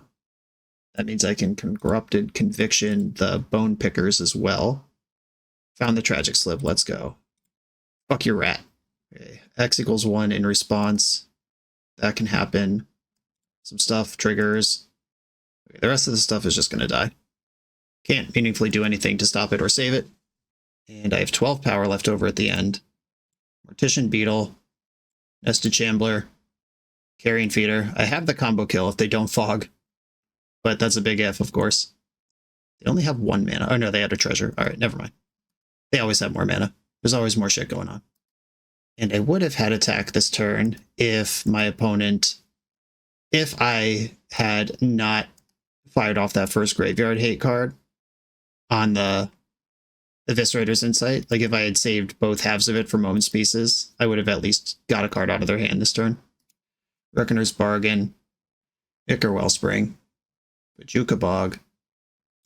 That means I can Corrupted Conviction the Bone Pickers as well. Found the Tragic Slip, let's go. Fuck your rat. Okay. X equals 1 in response. That can happen. Some stuff triggers. Okay, the rest of the stuff is just going to die. Can't meaningfully do anything to stop it or save it. And I have 12 power left over at the end. Mortician Beetle. Nested Shambler. Carrion Feeder. I have the combo kill if they don't fog. But that's a big if, of course. They only have 1 mana. Oh no, they had a treasure. Alright, never mind. They always have more mana. There's always more shit going on. And I would have had attack this turn if my opponent, if I had not fired off that first Graveyard Hate card on the Eviscerator's Insight. Like if I had saved both halves of it for Moment's Pieces, I would have at least got a card out of their hand this turn. Reckoner's Bargain, Ichor Wellspring, Bajuka Bog.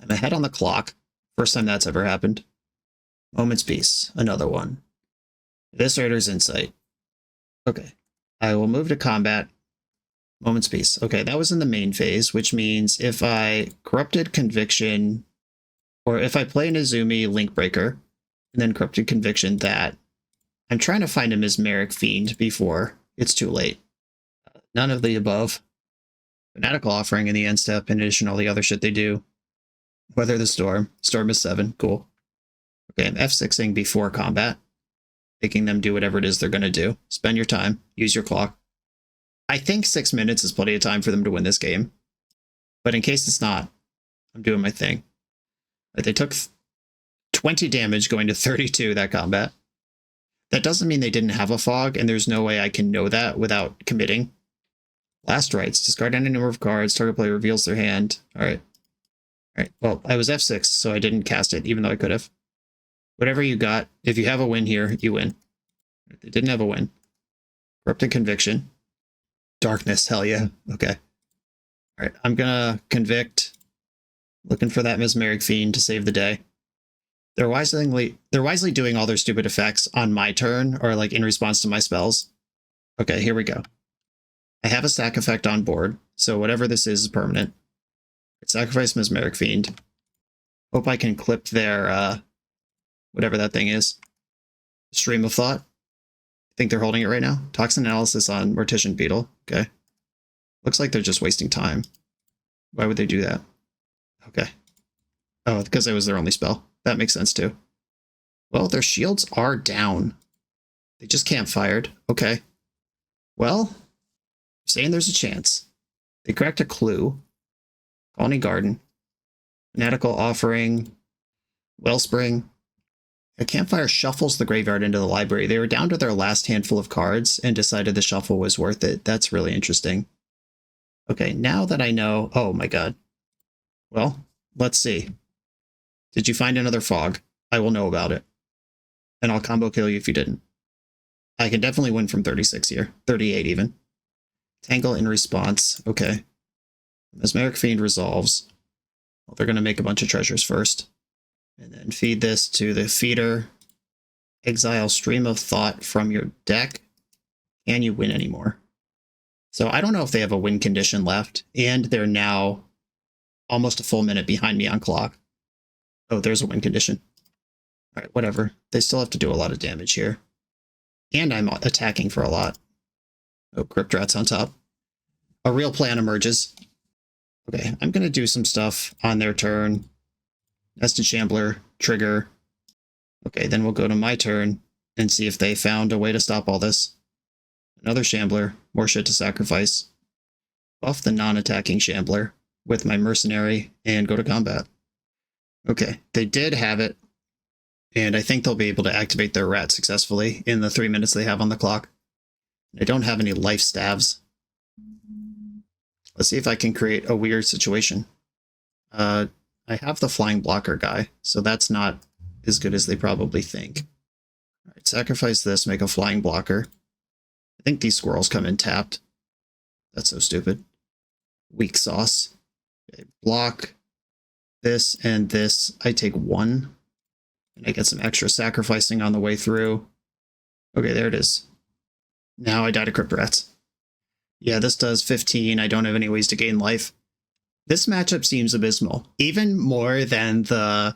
I'm ahead on the clock. First time that's ever happened. Moment's Peace, another one. Eviscerator's Insight. Okay. I will move to combat. Moment's Peace. Okay, that was in the main phase, which means if I Corrupted Conviction, or if I play an Izumi Link Breaker, and then Corrupted Conviction that, I'm trying to find a Mesmeric Fiend before it's too late. None of the above. Fanatical Offering in the end step, in addition to all the other shit they do. Weather the Storm. Storm is 7. Cool. Okay, I'm F6ing before combat. Making them do whatever it is they're going to do. Spend your time. Use your clock. I think 6 minutes is plenty of time for them to win this game. But in case it's not, I'm doing my thing. They took 20 damage going to 32 that combat. That doesn't mean they didn't have a fog, and there's no way I can know that without committing. Last Rites. Discard any number of cards. Target player reveals their hand. Alright. Alright. Well, I was F6, so I didn't cast it, even though I could have. Whatever you got, if you have a win here, you win. They didn't have a win. Corrupted Conviction. Darkness, hell yeah. Okay. Alright, I'm gonna Convict. Looking for that Mesmeric Fiend to save the day. They're wisely doing all their stupid effects on my turn, or like in response to my spells. Okay, here we go. I have a sack effect on board, so whatever this is permanent. Sacrifice Mesmeric Fiend. Hope I can clip their, whatever that thing is. Stream of Thought. I think they're holding it right now. Toxin Analysis on Mortician Beetle. Okay. Looks like they're just wasting time. Why would they do that? Okay. Oh, because it was their only spell. That makes sense too. Well, their shields are down. They just campfired. Okay. Well, saying there's a chance. They cracked a clue. Colony Garden. Fanatical Offering. Wellspring. A Campfire shuffles the graveyard into the library. They were down to their last handful of cards and decided the shuffle was worth it. That's really interesting. Okay, now that I know... Oh my god. Well, let's see. Did you find another fog? I will know about it. And I'll combo kill you if you didn't. I can definitely win from 36 here. 38 even. Tangle in response. Okay. Mesmeric Fiend resolves. Well, they're going to make a bunch of treasures first. And then feed this to the feeder. Exile Stream of Thought from your deck. Can you win anymore? So I don't know if they have a win condition left. And they're now almost a full minute behind me on clock. Oh, there's a win condition. All right, whatever. They still have to do a lot of damage here. And I'm attacking for a lot. Oh, Crypt Rat's on top. A real plan emerges. Okay, I'm going to do some stuff on their turn. Nested Shambler, trigger. Okay, then we'll go to my turn and see if they found a way to stop all this. Another Shambler, more shit to sacrifice. Buff the non-attacking Shambler with my Mercenary and go to combat. Okay, they did have it. And I think they'll be able to activate their rat successfully in the 3 minutes they have on the clock. I don't have any life staves. Let's see if I can create a weird situation. I have the flying blocker guy, so that's not as good as they probably think. All right, sacrifice this, make a flying blocker. I think these squirrels come in tapped. That's so stupid. Weak sauce. Okay, block this and this. I take 1. And I get some extra sacrificing on the way through. Okay, there it is. Now I die to Crypt Rats. Yeah, this does 15. I don't have any ways to gain life. This matchup seems abysmal. Even more than that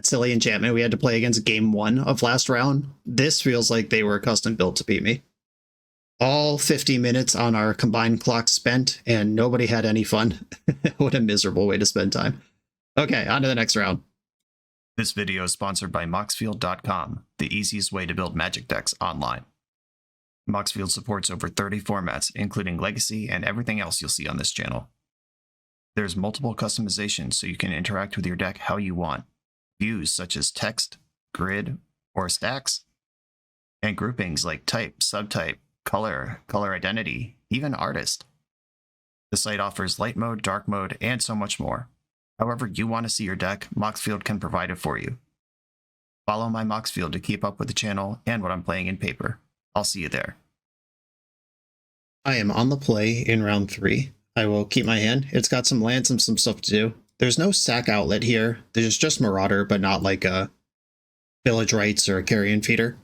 silly enchantment we had to play against game 1 of last round. This feels like they were custom built to beat me. All 50 minutes on our combined clock spent, and nobody had any fun. What a miserable way to spend time. Okay, on to the next round. This video is sponsored by Moxfield.com, the easiest way to build Magic decks online. Moxfield supports over 30 formats, including Legacy and everything else you'll see on this channel. There's multiple customizations so you can interact with your deck how you want. Views such as text, grid, or stacks. And groupings like type, subtype, color, color identity, even artist. The site offers light mode, dark mode, and so much more. However you want to see your deck, Moxfield can provide it for you. Follow my Moxfield to keep up with the channel and what I'm playing in paper. I'll see you there. I am on the play in round 3. I will keep my hand. It's got some lands and some stuff to do. There's no sack outlet here. There's just Marauder, but not like a Village Rites or a Carrion Feeder.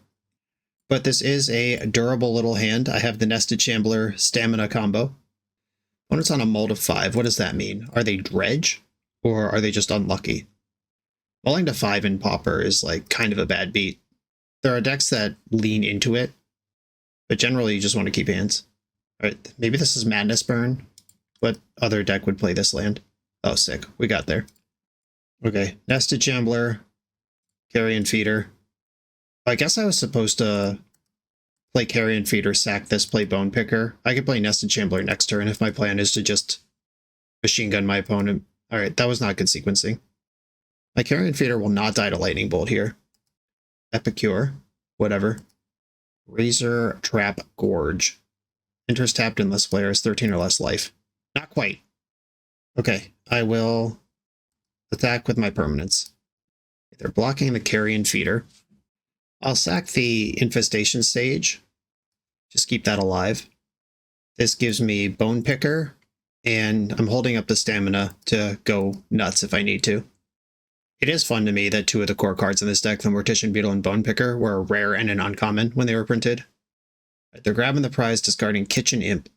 But this is a durable little hand. I have the Nested Shambler Stamina combo. When it's on a mold of 5, what does that mean? Are they dredge? Or are they just unlucky? Falling to 5 in Pauper is like kind of a bad beat. There are decks that lean into it, but generally you just want to keep hands. Alright, maybe this is Madness Burn. What other deck would play this land? Oh, sick. We got there. Okay, Nested Shambler, Carrion Feeder. I guess I was supposed to play Carrion Feeder, sack this, play Bone Picker. I could play Nested Shambler next turn if my plan is to just machine gun my opponent. Alright, that was not good sequencing. My Carrion Feeder will not die to Lightning Bolt here. Epicure, whatever. Razor Trap Gorge. Enters tapped unless player has 13 or less life. Not quite. Okay, I will attack with my permanents. They're blocking the Carrion Feeder. I'll sack the Infestation Sage. Just keep that alive. This gives me Bone Picker, and I'm holding up the stamina to go nuts if I need to. It is fun to me that 2 of the core cards in this deck, the Mortician Beetle and Bone Picker, were rare and an uncommon when they were printed. They're grabbing the prize, discarding Kitchen Imp.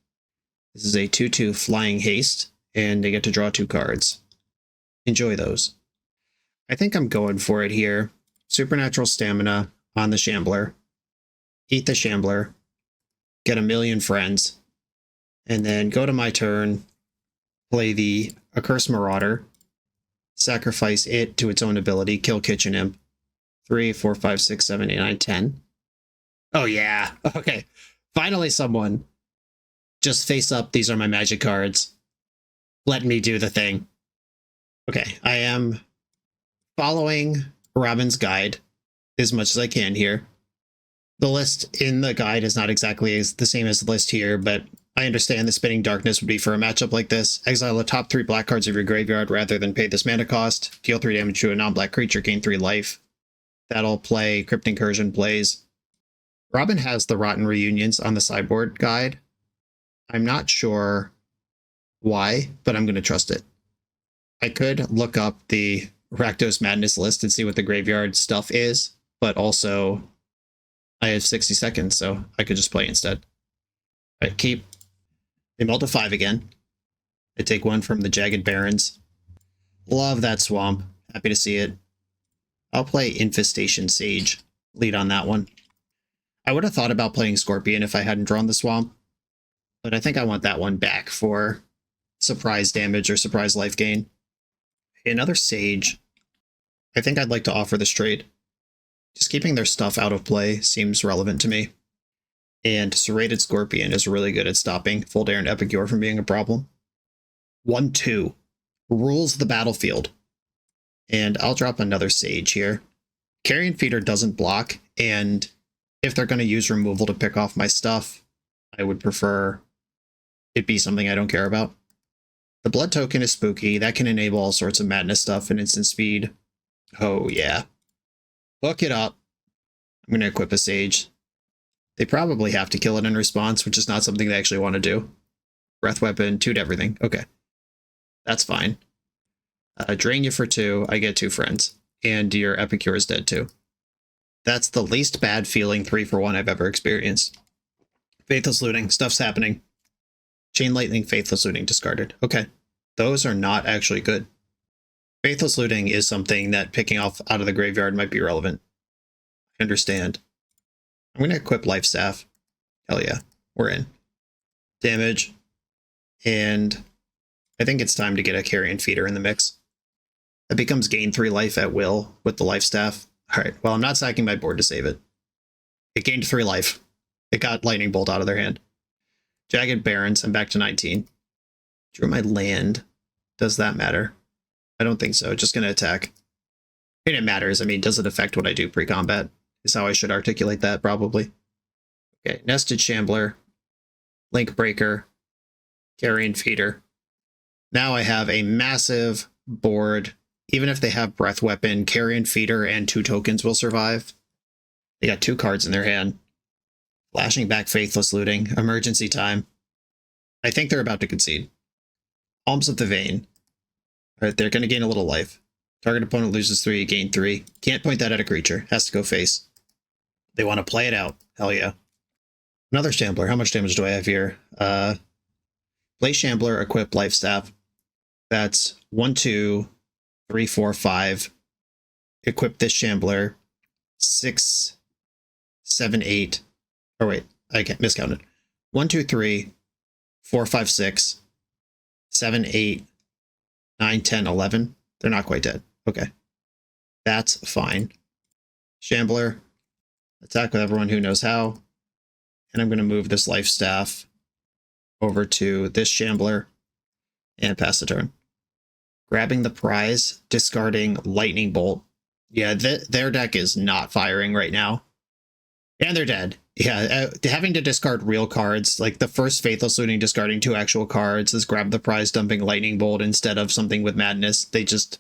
This is a 2/2 Flying Haste, and they get to draw 2 cards. Enjoy those. I think I'm going for it here. Supernatural Stamina on the Shambler. Eat the Shambler. Get a million friends. And then go to my turn. Play the Accursed Marauder. Sacrifice it to its own ability. Kill Kitchen Imp. 3, 4, 5, 6, 7, 8, 9, 10. Oh yeah. Okay. Finally someone. Just face up. These are my magic cards. Let me do the thing. Okay. I am following Robin's guide as much as I can here. The list in the guide is not exactly the same as the list here, but I understand the Spinning Darkness would be for a matchup like this. Exile the top 3 black cards of your graveyard rather than pay this mana cost. Deal 3 damage to a non-black creature, gain 3 life. That'll play. Crypt Incursion plays. Robin has the Rotten Reunions on the sideboard guide. I'm not sure why, but I'm going to trust it. I could look up the Rakdos Madness list and see what the graveyard stuff is, but also I have 60 seconds, so I could just play instead. I keep. They mull to 5 again. I take one from the Jagged Barrens. Love that swamp. Happy to see it. I'll play Infestation Sage. Lead on that one. I would have thought about playing Scorpion if I hadn't drawn the swamp, but I think I want that one back for surprise damage or surprise life gain. Another Sage. I think I'd like to offer this trade. Just keeping their stuff out of play seems relevant to me. And Serrated Scorpion is really good at stopping Foldair and Epicure from being a problem. 1-2. Rules the battlefield. And I'll drop another Sage here. Carrion Feeder doesn't block, and if they're going to use removal to pick off my stuff, I would prefer it be something I don't care about. The Blood Token is spooky. That can enable all sorts of madness stuff and instant speed. Oh, yeah. Book it up. I'm going to equip a Sage. They probably have to kill it in response, which is not something they actually want to do. Breath Weapon, 2 to everything. Okay. That's fine. Drain you for 2. I get 2 friends. And your Epicure is dead too. That's the least bad feeling 3-for-1 I've ever experienced. Faithless Looting. Stuff's happening. Chain Lightning, Faithless Looting discarded. Okay. Those are not actually good. Faithless Looting is something that picking off out of the graveyard might be relevant. I understand. I'm going to equip Life Staff. Hell yeah. We're in. Damage. And I think it's time to get a Carrion Feeder in the mix. It becomes gain 3 life at will with the Life Staff. Alright, well, I'm not sacking my board to save it. It gained 3 life. It got Lightning Bolt out of their hand. Jagged Barrens, I'm back to 19. Drew my land. Does that matter? I don't think so. Just going to attack. I mean, it matters. I mean, does it affect what I do pre-combat? Is how I should articulate that, probably. Okay, Nested Shambler. Link Breaker. Carrion Feeder. Now I have a massive board. Even if they have Breath Weapon, Carrion Feeder, and 2 tokens will survive. They got 2 cards in their hand. Flashing back Faithless Looting. Emergency time. I think they're about to concede. Alms of the Vein. Alright, they're going to gain a little life. Target opponent loses 3, gain 3. Can't point that at a creature. Has to go face. They want to play it out. Hell yeah. Another Shambler. How much damage do I have here? Play Shambler, equip Life Staff. That's 1, 2... 3, 4, 5. Equip this Shambler. 6, 7, 8. Oh wait, I can't miscounted. 1, 2, 3, 4, 5, 6, 7, 8, 9, 10, 11. They're not quite dead. Okay. That's fine. Shambler. Attack with everyone who knows how. And I'm going to move this Life Staff over to this Shambler and pass the turn. Grabbing the prize, discarding Lightning Bolt. Yeah, their deck is not firing right now. And they're dead. Yeah, having to discard real cards, like the first Faithless Looting discarding 2 actual cards, is grab the prize dumping Lightning Bolt instead of something with Madness. They just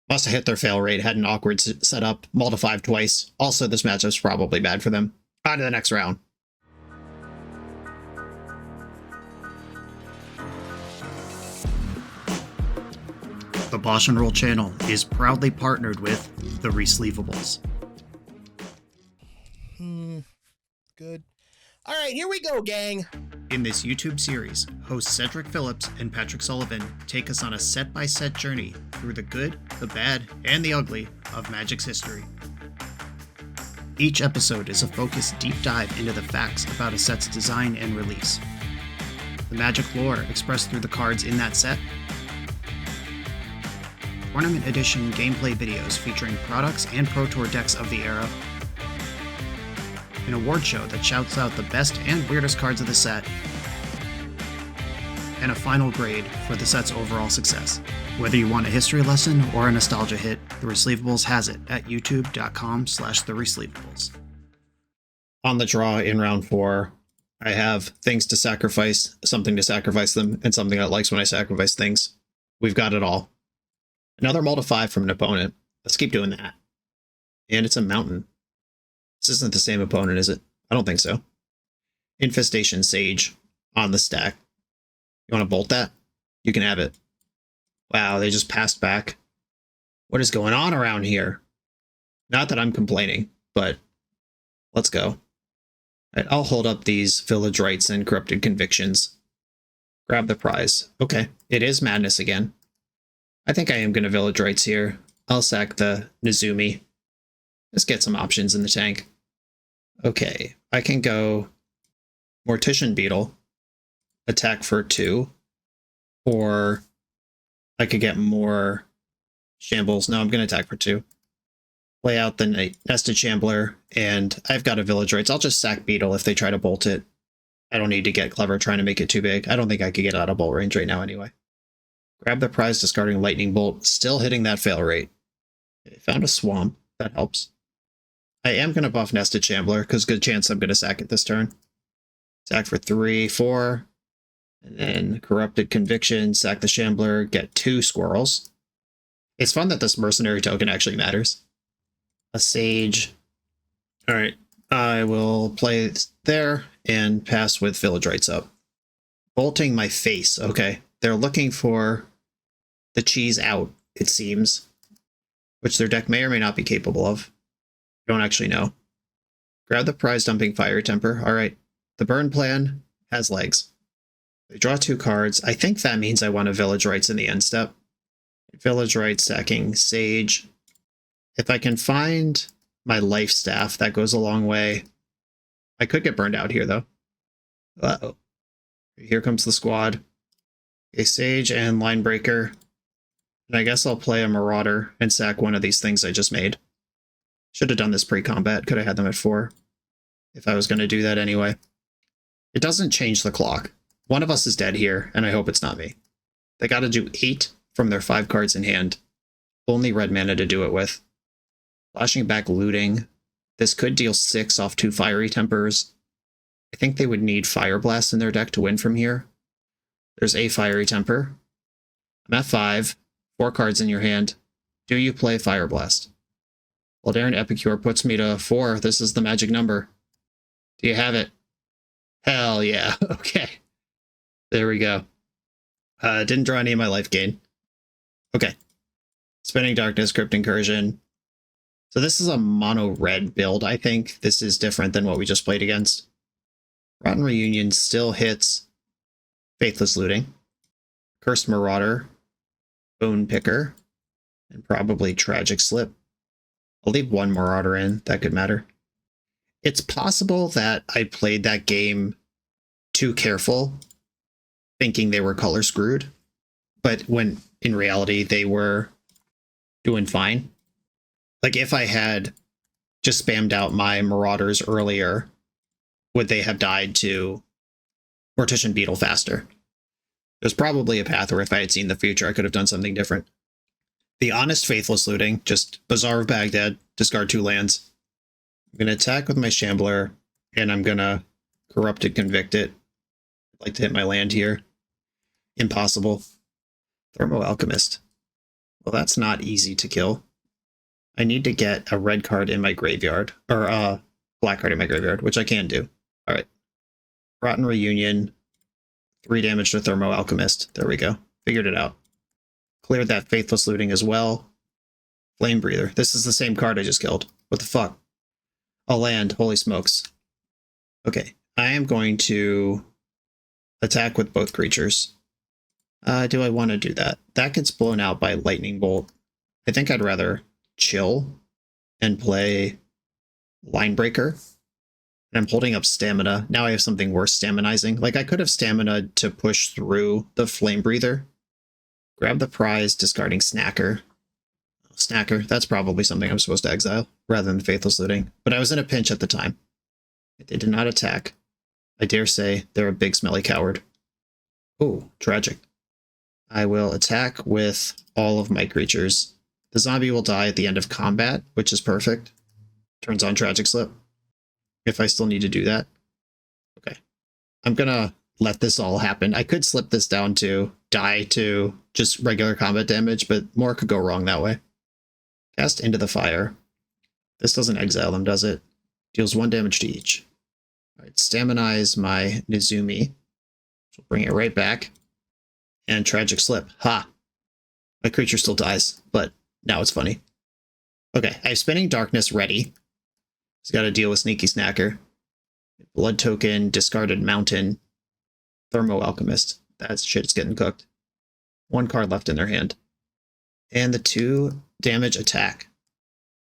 must have hit their fail rate, had an awkward setup, mull to 5 twice. Also, this matchup's probably bad for them. On to the next round. The BoshNRoll channel is proudly partnered with the Resleevables. Good. All right, here we go, gang. In this YouTube series, hosts Cedric Phillips and Patrick Sullivan take us on a set-by-set journey through the good, the bad, and the ugly of Magic's history. Each episode is a focused deep dive into the facts about a set's design and release, the Magic lore expressed through the cards in that set, Tournament Edition gameplay videos featuring products and Pro Tour decks of the era, an award show that shouts out the best and weirdest cards of the set, and a final grade for the set's overall success. Whether you want a history lesson or a nostalgia hit, The Resleevables has it at youtube.com/theresleevables. On the draw in round 4, I have things to sacrifice, something to sacrifice them, and something that likes when I sacrifice things. We've got it all. Another mull to 5 from an opponent. Let's keep doing that. And it's a mountain. This isn't the same opponent, is it? I don't think so. Infestation Sage on the stack. You want to bolt that? You can have it. Wow, they just passed back. What is going on around here? Not that I'm complaining, but let's go. All right, I'll hold up these village rights and corrupted convictions. Grab the prize. Okay, it is madness again. I think I am going to village rights here. I'll sack the Nezumi. Let's get some options in the tank. Okay, I can go Mortician Beetle, attack for 2, or I could get more shambles. No, I'm going to attack for 2. Play out the Nested Shambler, and I've got a village rights. I'll just sack Beetle if they try to bolt it. I don't need to get clever trying to make it too big. I don't think I could get out of bolt range right now anyway. Grab the prize, discarding Lightning Bolt, still hitting that fail rate. Okay, found a swamp. That helps. I am going to buff Nested Shambler, because good chance I'm going to sack it this turn. Sack for 3, 4. And then Corrupted Conviction, sack the Shambler, get 2 squirrels. It's fun that this mercenary token actually matters. A Sage. Alright, I will play there and pass with Village Rights up. Bolting my face, okay. They're looking for the cheese out, it seems. Which their deck may or may not be capable of. I don't actually know. Grab the prize, dumping Fiery Temper. Alright, the burn plan has legs. They draw 2 cards. I think that means I want a Village Rights in the end step. Village Rights, sacking Sage. If I can find my life staff, that goes a long way. I could get burned out here, though. Uh-oh. Here comes the squad. A Sage and Linebreaker. And I guess I'll play a Marauder and sack one of these things I just made. Should have done this pre-combat. Could have had them at 4. If I was going to do that anyway. It doesn't change the clock. One of us is dead here, and I hope it's not me. They got to do 8 from their 5 cards in hand. Only red mana to do it with. Flashing back, looting. This could deal 6 off 2 Fiery Tempers. I think they would need Fire Blast in their deck to win from here. There's a Fiery Temper. I'm at 5. 4 cards in your hand. Do you play Fire Blast? Ladarian Epicure puts me to 4. This is the magic number. Do you have it? Hell yeah. Okay. There we go. Didn't draw any of my life gain. Okay. Spinning Darkness, Crypt Incursion. So this is a mono red build, I think. This is different than what we just played against. Rotten Reunion still hits Faithless Looting, Cursed Marauder, Bone Picker, and probably Tragic Slip. I'll leave 1 Marauder in. That could matter. It's possible that I played that game too careful, thinking they were color screwed, but when in reality they were doing fine. Like if I had just spammed out my Marauders earlier, would they have died to Mortician Beetle faster? There's probably a path where if I had seen the future, I could have done something different. The Honest Faithless Looting, just Bazaar of Baghdad, discard 2 lands. I'm going to attack with my Shambler, and I'm going to Corrupted Convict it. I'd like to hit my land here. Impossible. Thermo Alchemist. Well, that's not easy to kill. I need to get a red card in my graveyard, or a black card in my graveyard, which I can do. All right. Rotten Reunion. 3 damage to Thermo Alchemist. There we go. Figured it out. Cleared that Faithless Looting as well. Flame Breather. This is the same card I just killed. What the fuck? A land. Holy smokes. Okay. I am going to attack with both creatures. Do I want to do that? That gets blown out by Lightning Bolt. I think I'd rather chill and play Linebreaker. And I'm holding up stamina. Now I have something worse staminizing. Like I could have stamina to push through the Flame Breather. Grab the prize, discarding Snacker. Snacker, that's probably something I'm supposed to exile, rather than Faithless Looting. But I was in a pinch at the time. They did not attack. I dare say they're a big smelly coward. Ooh, tragic. I will attack with all of my creatures. The zombie will die at the end of combat, which is perfect. Turns on Tragic Slip. If I still need to do that. Okay. I'm gonna let this all happen. I could slip this down to die to just regular combat damage, but more could go wrong that way. Cast Into the Fire. This doesn't exile them, does it? Deals 1 damage to each. Alright, Staminize my Nezumi. So bring it right back. And Tragic Slip. Ha! My creature still dies, but now it's funny. Okay, I have Spinning Darkness ready. He's got to deal with Sneaky Snacker. Blood Token, Discarded Mountain, Thermo Alchemist. That shit's getting cooked. 1 card left in their hand. And the 2 damage attack.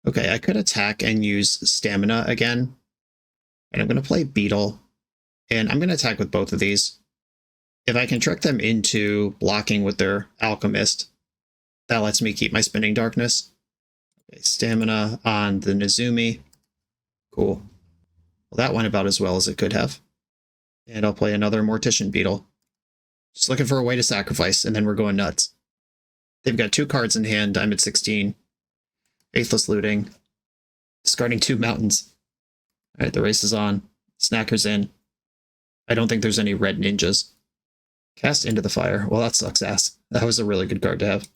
Okay, I could attack and use Stamina again. And I'm going to play Beetle. And I'm going to attack with both of these. If I can trick them into blocking with their Alchemist, that lets me keep my Spinning Darkness. Okay, Stamina on the Nezumi. Cool. Well, that went about as well as it could have. And I'll play another Mortician Beetle. Just looking for a way to sacrifice, and then we're going nuts. They've got 2 cards in hand. I'm at 16. Faithless Looting. Discarding 2 mountains. Alright, the race is on. Snacker's in. I don't think there's any red ninjas. Cast Into the Fire. Well, that sucks ass. That was a really good card to have.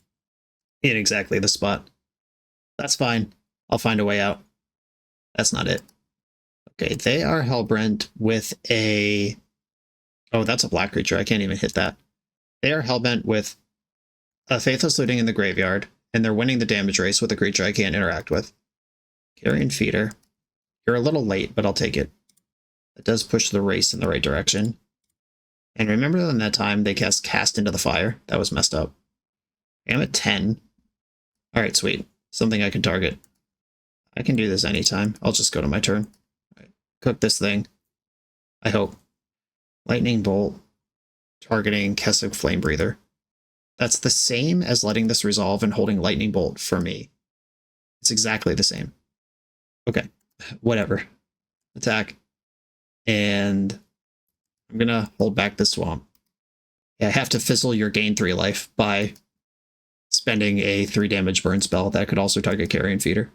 In exactly the spot. That's fine. I'll find a way out. That's not it. Okay, they are Hellbrent with a... Oh, that's a black creature. I can't even hit that. They are Hellbent with a Faithless Looting in the graveyard, and they're winning the damage race with a creature I can't interact with. Carrion Feeder. You're a little late, but I'll take it. It does push the race in the right direction. And remember in that time they cast Into the Fire? That was messed up. I'm at 10. Alright, sweet. Something I can target. I can do this anytime. I'll just go to my turn. Right. Cook this thing. I hope. Lightning Bolt. Targeting Kessig Flame Breather. That's the same as letting this resolve and holding Lightning Bolt for me. It's exactly the same. Okay. Whatever. Attack. And I'm gonna hold back the Swamp. Yeah, I have to fizzle your gain 3 life by spending a 3 damage burn spell that could also target Carrion Feeder.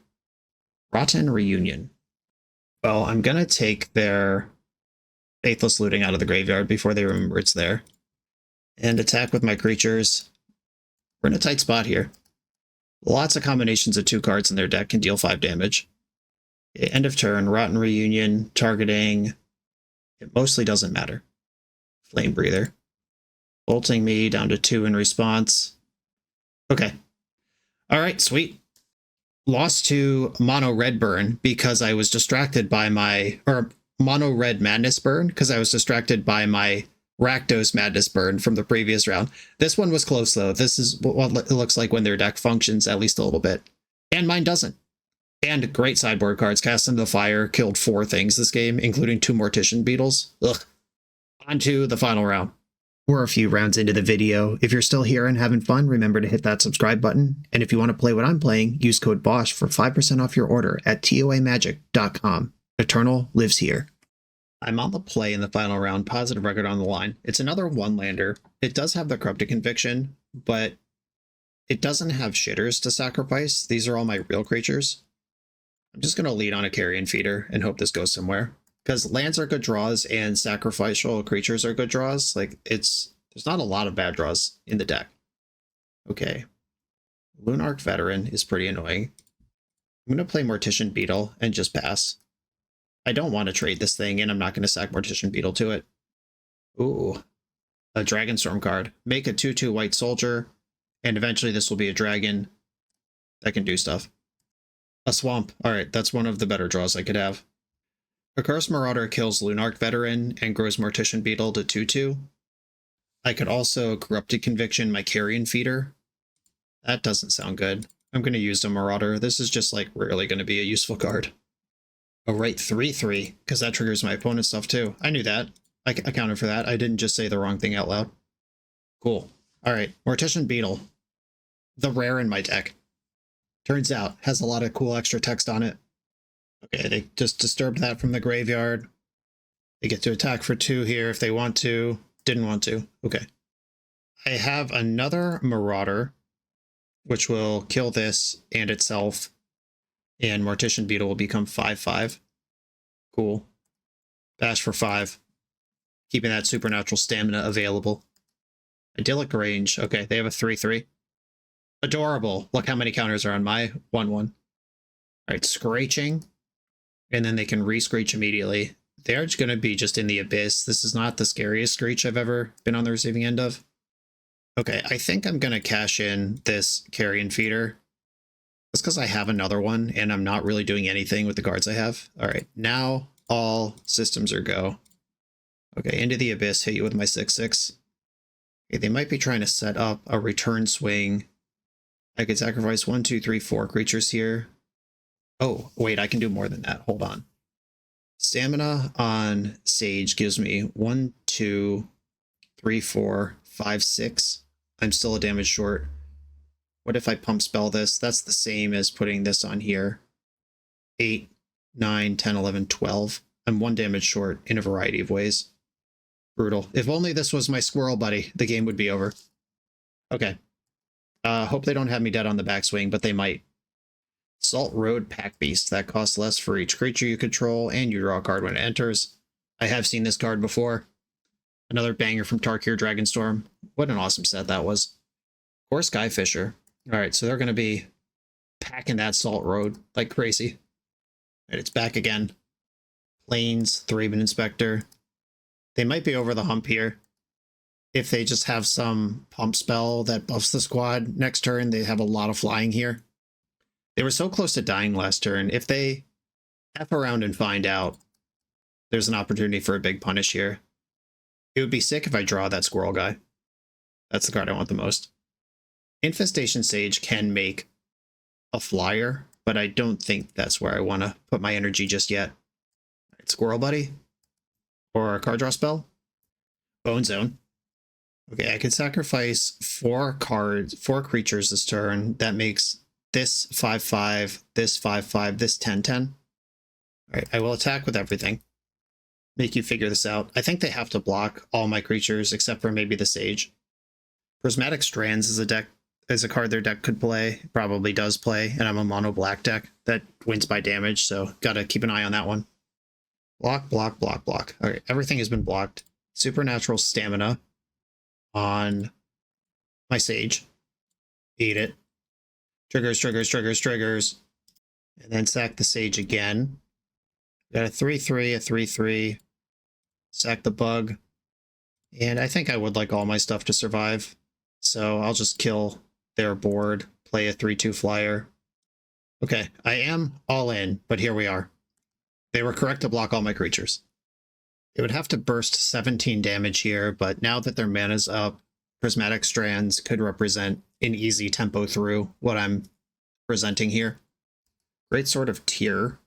Rotten Reunion. Well, I'm gonna take their Faithless Looting out of the graveyard before they remember it's there. And attack with my creatures. We're in a tight spot here. Lots of combinations of 2 cards in their deck can deal 5 damage. Okay, end of turn, Rotten Reunion, targeting... It mostly doesn't matter. Flame Breather. Bolting me down to 2 in response. Okay. Alright, sweet. Lost to Mono Red Burn because I was distracted by my... Or Mono Red Madness Burn because I was distracted by my Rakdos Madness Burn from the previous round. This one was close, though. This is what it looks like when their deck functions at least a little bit. And mine doesn't. And great sideboard cards. Cast Into the Fire killed 4 things this game, including 2 Mortician Beetles. Ugh. On to the final round. We're a few rounds into the video. If you're still here and having fun, remember to hit that subscribe button. And if you want to play what I'm playing, use code BOSH for 5% off your order at toamagic.com. Eternal lives here. I'm on the play in the final round, positive record on the line. It's another 1-lander. It does have the Corrupted Conviction, but it doesn't have shitters to sacrifice. These are all my real creatures. I'm just going to lead on a Carrion Feeder and hope this goes somewhere. Because lands are good draws and sacrificial creatures are good draws. Like, there's not a lot of bad draws in the deck. Okay. Lunarch Veteran is pretty annoying. I'm going to play Mortician Beetle and just pass. I don't want to trade this thing, and I'm not going to sack Mortician Beetle to it. Ooh. A Dragonstorm card. Make a 2/2 white soldier, and eventually this will be a dragon that can do stuff. A Swamp. Alright, that's one of the better draws I could have. A Cursed Marauder kills Lunarch Veteran and grows Mortician Beetle to 2/2. I could also Corrupted Conviction my Carrion Feeder. That doesn't sound good. I'm going to use a Marauder. This is just like rarely going to be a useful card. Oh, right, 3/3, because that triggers my opponent's stuff too. I knew that. I accounted for that. I didn't just say the wrong thing out loud. Cool. Alright, Mortician Beetle. The rare in my deck. Turns out, has a lot of cool extra text on it. Okay, they just disturbed that from the graveyard. They get to attack for 2 here if they want to. Didn't want to. Okay. I have another Marauder, which will kill this and itself. And Mortician Beetle will become 5/5. Cool. Bash for 5. Keeping that supernatural stamina available. Idyllic Range. Okay, they have a 3/3. Adorable. Look how many counters are on my 1/1. Alright, Screeching. And then they can re-screech immediately. They're going to be just in the abyss. This is not the scariest screech I've ever been on the receiving end of. Okay, I think I'm going to cash in this Carrion Feeder. That's because I have another one, and I'm not really doing anything with the cards I have. All right, now all systems are go. Okay, Into the Abyss, hit you with my 6/6. Okay, they might be trying to set up a return swing. I could sacrifice 1, 2, 3, 4 creatures here. Oh, wait, I can do more than that. Hold on. Stamina on Sage gives me 1, 2, 3, 4, 5, 6. I'm still a damage short. What if I pump spell this? That's the same as putting this on here. 8, 9, 10, 11, 12. I'm 1 damage short in a variety of ways. Brutal. If only this was my squirrel buddy, the game would be over. Okay. Hope they don't have me dead on the backswing, but they might. Salt Road Pack Beast. That costs less for each creature you control, and you draw a card when it enters. I have seen this card before. Another banger from Tarkir Dragonstorm. What an awesome set that was. Or Skyfisher. Alright, so they're going to be packing that Salt Road like crazy. And it's back again. Plains, Thraben Inspector. They might be over the hump here. If they just have some pump spell that buffs the squad next turn, they have a lot of flying here. They were so close to dying last turn. If they F around and find out, there's an opportunity for a big punish here. It would be sick if I draw that squirrel guy. That's the card I want the most. Infestation Sage can make a flyer, but I don't think that's where I want to put my energy just yet. Right, Squirrel Buddy? Or a card draw spell? Bone Zone. Okay, I could sacrifice 4 creatures this turn. That makes this 5/5, this 5/5, this 10/10. Alright, I will attack with everything. Make you figure this out. I think they have to block all my creatures except for maybe the Sage. Prismatic Strands is a card their deck could play. Probably does play, and I'm a mono black deck that wins by damage, so gotta keep an eye on that one. Block, block, block, block. Alright, everything has been blocked. Supernatural Stamina on my Sage. Eat it. Triggers, triggers, triggers, triggers. And then sack the Sage again. Got a 3/3, a 3/3. Sack the bug. And I think I would like all my stuff to survive. So I'll just kill their board, play a 3/2 flyer. Okay, I am all in, but here we are. They were correct to block all my creatures. They would have to burst 17 damage here, but now that their mana's up, Prismatic Strands could represent an easy tempo through what I'm presenting here. Great Sword of Tyr.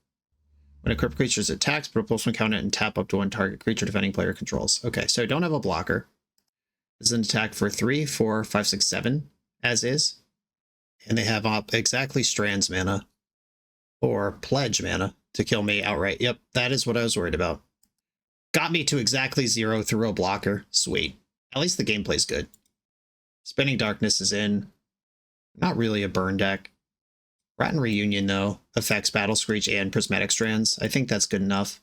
When a equipped creature is attacked, put a +1 counter and tap up to 1 target creature defending player controls. Okay, so I don't have a blocker. This is an attack for 3, 4, 5, 6, 7, as is. And they have up exactly Strands mana, or Pledge mana, to kill me outright. Yep, that is what I was worried about. Got me to exactly 0 through a blocker. Sweet. At least the gameplay's good. Spinning Darkness is in. Not really a burn deck. Rotten Reunion, though, affects Battle Screech and Prismatic Strands. I think that's good enough.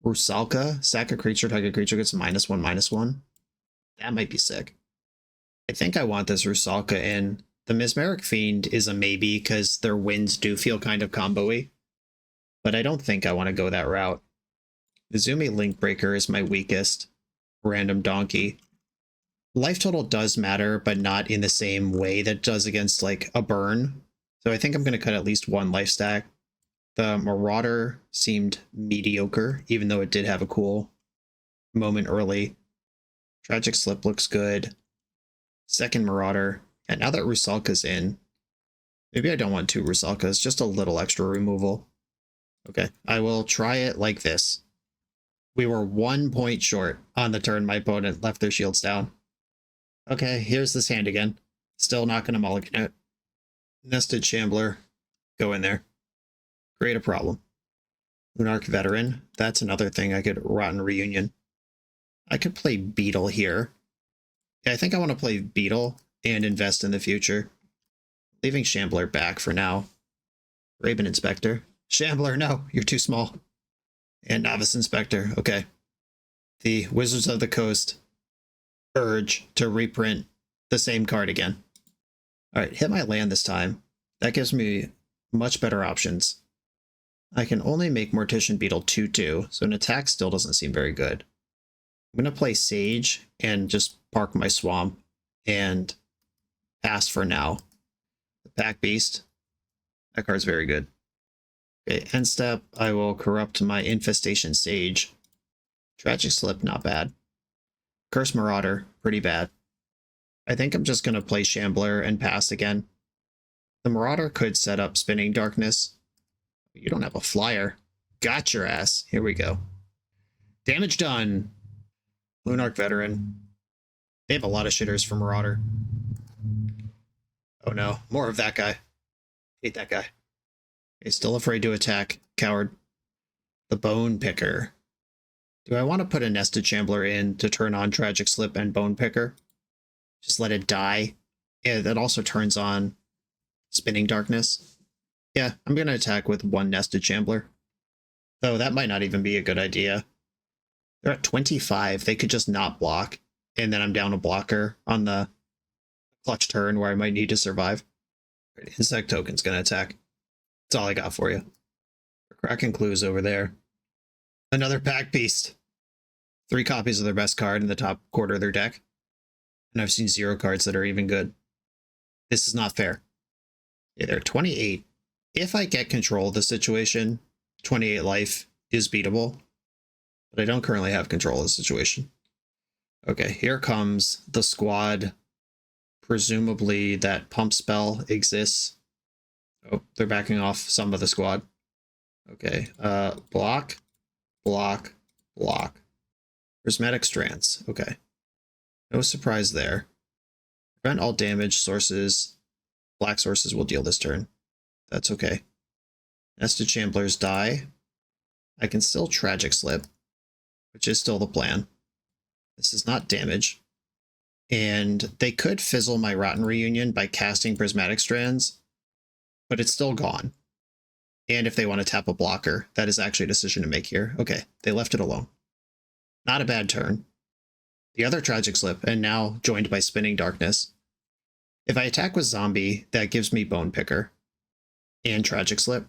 Rusalka, sack a creature, target creature gets -1/-1. That might be sick. I think I want this Rusalka in. The Mesmeric Fiend is a maybe because their wins do feel kind of combo-y. But I don't think I want to go that route. Izumi Linkbreaker is my weakest. Random Donkey. Life total does matter, but not in the same way that it does against, like, a burn. So I think I'm going to cut at least 1 life stack. The Marauder seemed mediocre, even though it did have a cool moment early. Tragic Slip looks good. Second Marauder. And now that Rusalka's in, maybe I don't want 2 Rusalkas, just a little extra removal. Okay, I will try it like this. We were 1 point short on the turn my opponent left their shields down. Okay, here's this hand again. Still not going to mulligan it. Nested Shambler. Go in there. Create a problem. Lunarch Veteran. That's another thing I could Rotten Reunion. I could play Beetle here. Yeah, I think I want to play Beetle and invest in the future. Leaving Shambler back for now. Raven Inspector. Shambler, no, you're too small. And Novice Inspector, okay. The Wizards of the Coast urge to reprint the same card again. Alright, hit my land this time. That gives me much better options. I can only make Mortician Beetle 2/2, so an attack still doesn't seem very good. I'm going to play Sage and just park my Swamp. and pass for now. The Pack Beast. That card's very good. Okay, end step, I will corrupt my Infestation Sage. Tragic Slip, not bad. Curse Marauder, pretty bad. I think I'm just going to play Shambler and pass again. The Marauder could set up Spinning Darkness. You don't have a flyer. Got your ass. Here we go. Damage done. Lunarch Veteran. They have a lot of shitters for Marauder. Oh no, more of that guy. Hate that guy. He's still afraid to attack. Coward. The Bone Picker. Do I want to put a Nested Shambler in to turn on Tragic Slip and Bone Picker? Just let it die. Yeah, that also turns on Spinning Darkness. Yeah, I'm going to attack with one Nested Shambler. Though that might not even be a good idea. They're at 25. They could just not block. And then I'm down a blocker on the clutch turn where I might need to survive. Insect Token's going to attack. That's all I got for you. Kraken Clues over there. Another Pack Beast. 3 copies of their best card in the top quarter of their deck. And I've seen 0 cards that are even good. This is not fair. Yeah, they're 28. If I get control of the situation, 28 life is beatable. But I don't currently have control of the situation. Okay, here comes the squad. Presumably that pump spell exists. Oh, they're backing off some of the squad. Okay, block, block, block. Prismatic Strands, okay. No surprise there. Prevent all damage sources. Black sources will deal this turn. That's okay. Nested Shamblers die. I can still Tragic Slip, which is still the plan. This is not damage. And they could fizzle my Rotten Reunion by casting Prismatic Strands, but it's still gone. And if they want to tap a blocker, that is actually a decision to make here. Okay, they left it alone. Not a bad turn. The other Tragic Slip, and now joined by Spinning Darkness. If I attack with Zombie, that gives me Bone Picker and Tragic Slip.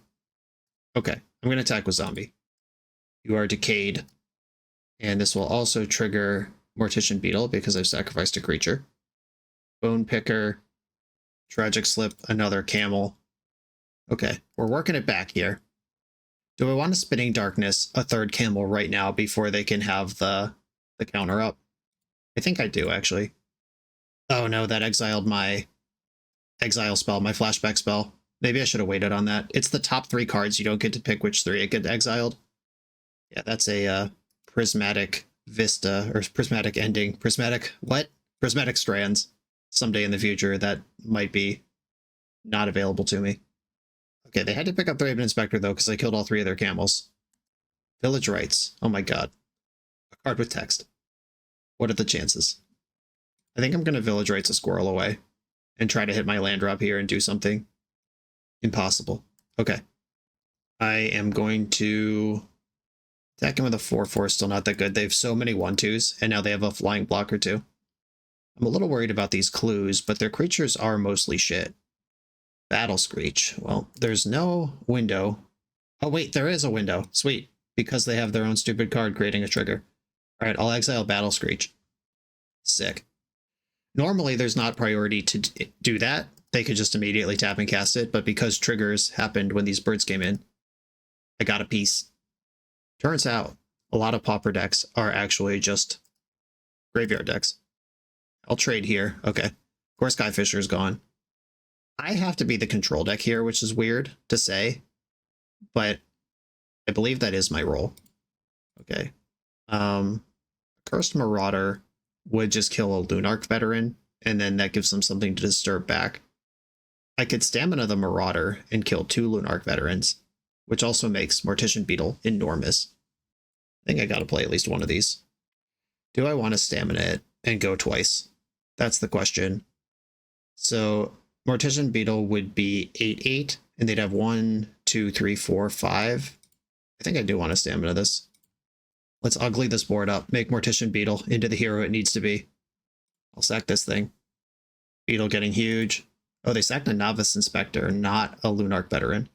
Okay, I'm going to attack with Zombie. You are decayed. And this will also trigger Mortician Beetle because I've sacrificed a creature. Bone Picker, Tragic Slip, another Camel. Okay, we're working it back here. Do I want to Spinning Darkness a 3rd Camel right now before they can have the counter up? I think I do, actually. Oh no, that exiled my exile spell, my flashback spell. Maybe I should have waited on that. It's the top 3 cards. You don't get to pick which 3 it get exiled. Yeah, that's a Prismatic Vista, or Prismatic Ending. Prismatic, what? Prismatic Strands. Someday in the future, that might be not available to me. Okay, they had to pick up the Raven Inspector, though, because I killed all 3 of their camels. Village Rites. Oh my god. A card with text. What are the chances? I think I'm going to Village Rites a squirrel away and try to hit my land drop here and do something. Impossible. Okay. I am going to attack him with a 4/4, still not that good. They have so many 1/2s, and now they have a flying blocker too. I'm a little worried about these clues, but their creatures are mostly shit. Battle Screech. Well, there's no window. Oh wait, there is a window. Sweet. Because they have their own stupid card creating a trigger. Alright, I'll exile Battle Screech. Sick. Normally there's not priority to do that. They could just immediately tap and cast it, but because triggers happened when these birds came in, I got a piece. Turns out, a lot of Pauper decks are actually just graveyard decks. I'll trade here. Okay. Of course, Skyfisher's gone. I have to be the control deck here, which is weird to say, but I believe that is my role. Okay. Cursed Marauder would just kill a Lunarch Veteran, and then that gives them something to disturb back. I could Stamina the Marauder and kill 2 Lunarch Veterans, which also makes Mortician Beetle enormous. I think I gotta play at least one of these. Do I want to Stamina it and go twice? That's the question. So Mortician Beetle would be 8/8, and they'd have 1, 2, 3, 4, 5. I think I do want to Stamina this. Let's ugly this board up, make Mortician Beetle into the hero it needs to be. I'll sack this thing. Beetle getting huge. Oh, they sacked a Novice Inspector, not a Lunarch Veteran.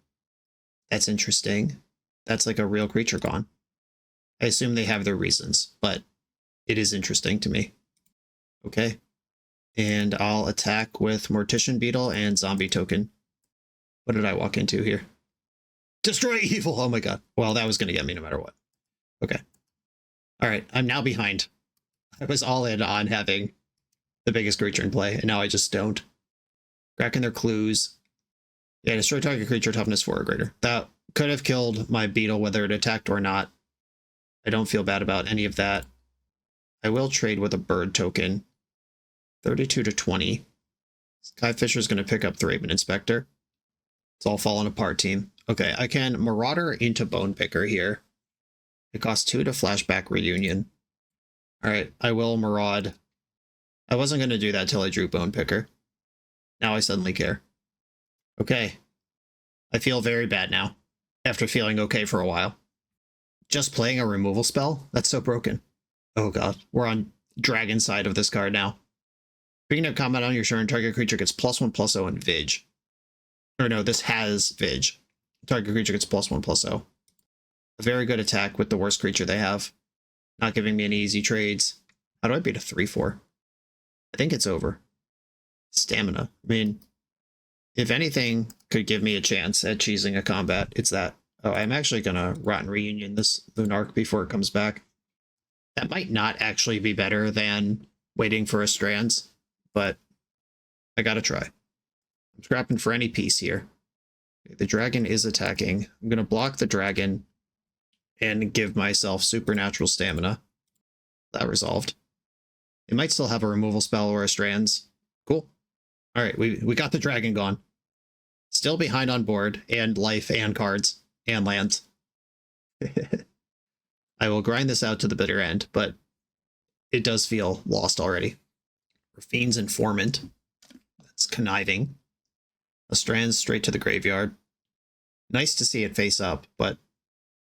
That's interesting. That's like a real creature gone. I assume they have their reasons, but it is interesting to me. Okay. And I'll attack with Mortician Beetle and Zombie Token. What did I walk into here? Destroy evil! Oh my god. Well, that was going to get me no matter what. Okay. Alright, I'm now behind. I was all in on having the biggest creature in play, and now I just don't. Cracking their clues. Yeah, destroy target creature toughness 4 or greater. That could have killed my beetle whether it attacked or not. I don't feel bad about any of that. I will trade with a bird token. 32 to 20. Skyfisher's going to pick up Thraben Inspector. It's all falling apart, team. Okay, I can Marauder into Bone Picker here. It costs 2 to Flashback Reunion. Alright, I will Maraud. I wasn't going to do that till I drew Bone Picker. Now I suddenly care. Okay. I feel very bad now, after feeling okay for a while. Just playing a removal spell? That's so broken. Oh god, we're on dragon side of this card now. Beginning of combat on your turn, target creature gets +1/+0 and Vig. Or no, this has Vig. Target creature gets +1/+0. A very good attack with the worst creature they have. Not giving me any easy trades. How do I beat a 3/4? I think it's over. Stamina. I mean, if anything could give me a chance at cheesing a combat, it's that. Oh, I'm actually gonna Rotten Reunion this Lunark before it comes back. That might not actually be better than waiting for a Strands, but I gotta try. I'm scrapping for any piece here. Okay, the dragon is attacking. I'm gonna block the dragon and give myself supernatural stamina. That resolved. It might still have a removal spell or a Strands. Cool. Alright, we got the dragon gone. Still behind on board, and life, and cards, and lands. I will grind this out to the bitter end, but it does feel lost already. Raffine's Informant. That's conniving. A Strands straight to the graveyard. Nice to see it face up, but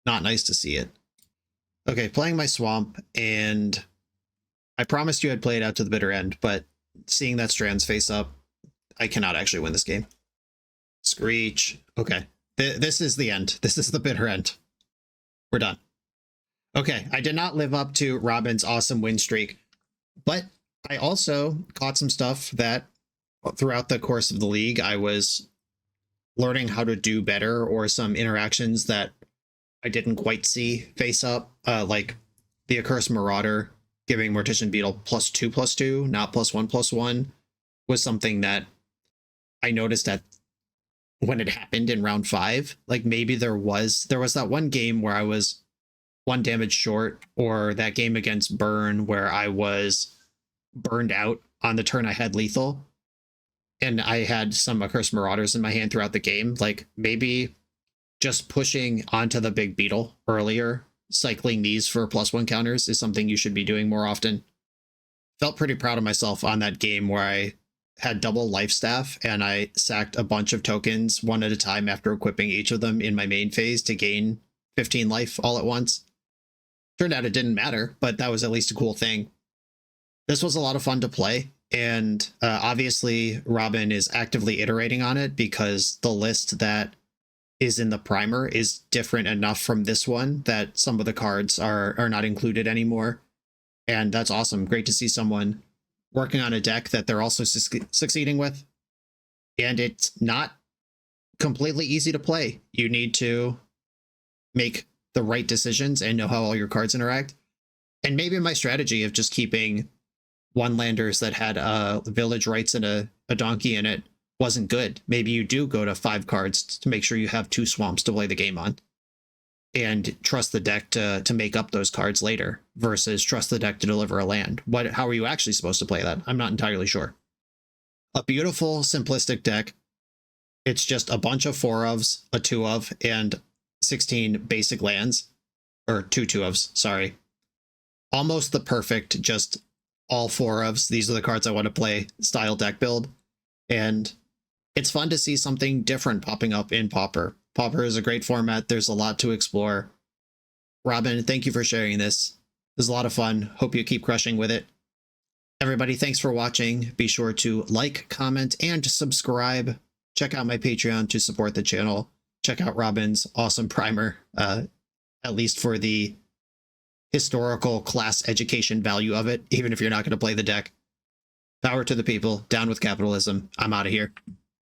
not nice to see it. Okay, playing my Swamp, and I promised you I'd play it out to the bitter end, but seeing that Strands face up, I cannot actually win this game. Screech. Okay. This is the end. This is the bitter end. We're done. Okay, I did not live up to Robin's awesome win streak, but I also caught some stuff that throughout the course of the league, I was learning how to do better, or some interactions that I didn't quite see face up, like the Accursed Marauder giving Mortician Beetle +2/+2, not +1/+1, was something that I noticed at when it happened in round 5. Like maybe there was that one game where I was 1 damage short, or that game against Burn where I was burned out on the turn I had lethal, and I had some Accursed Marauders in my hand throughout the game. Like maybe just pushing onto the big beetle earlier, cycling these for +1 counters, is something you should be doing more often. Felt pretty proud of myself on that game where I had double life staff and I sacked a bunch of tokens one at a time after equipping each of them in my main phase to gain 15 life all at once. Turned out it didn't matter, but that was at least a cool thing. This was a lot of fun to play, and obviously Robin is actively iterating on it because the list that is in the primer is different enough from this one that some of the cards are not included anymore. And that's awesome. Great to see someone working on a deck that they're also succeeding with. And it's not completely easy to play. You need to make the right decisions and know how all your cards interact. And maybe my strategy of just keeping 1-landers that had village rights and a donkey in it wasn't good. Maybe you do go to 5 cards to make sure you have 2 swamps to play the game on, and trust the deck to make up those cards later, versus trust the deck to deliver a land. How are you actually supposed to play that? I'm not entirely sure. A beautiful, simplistic deck. It's just a bunch of 4-ofs, a 2-of, and 16 basic lands. Or 2 2-ofs, sorry. Almost the perfect, just all 4-ofs. These are the cards I want to play style deck build. And it's fun to see something different popping up in Pauper. Pauper is a great format. There's a lot to explore. Robin, thank you for sharing this. It was a lot of fun. Hope you keep crushing with it. Everybody, thanks for watching. Be sure to like, comment, and subscribe. Check out my Patreon to support the channel. Check out Robin's awesome primer, at least for the historical class education value of it, even if you're not going to play the deck. Power to the people. Down with capitalism. I'm out of here.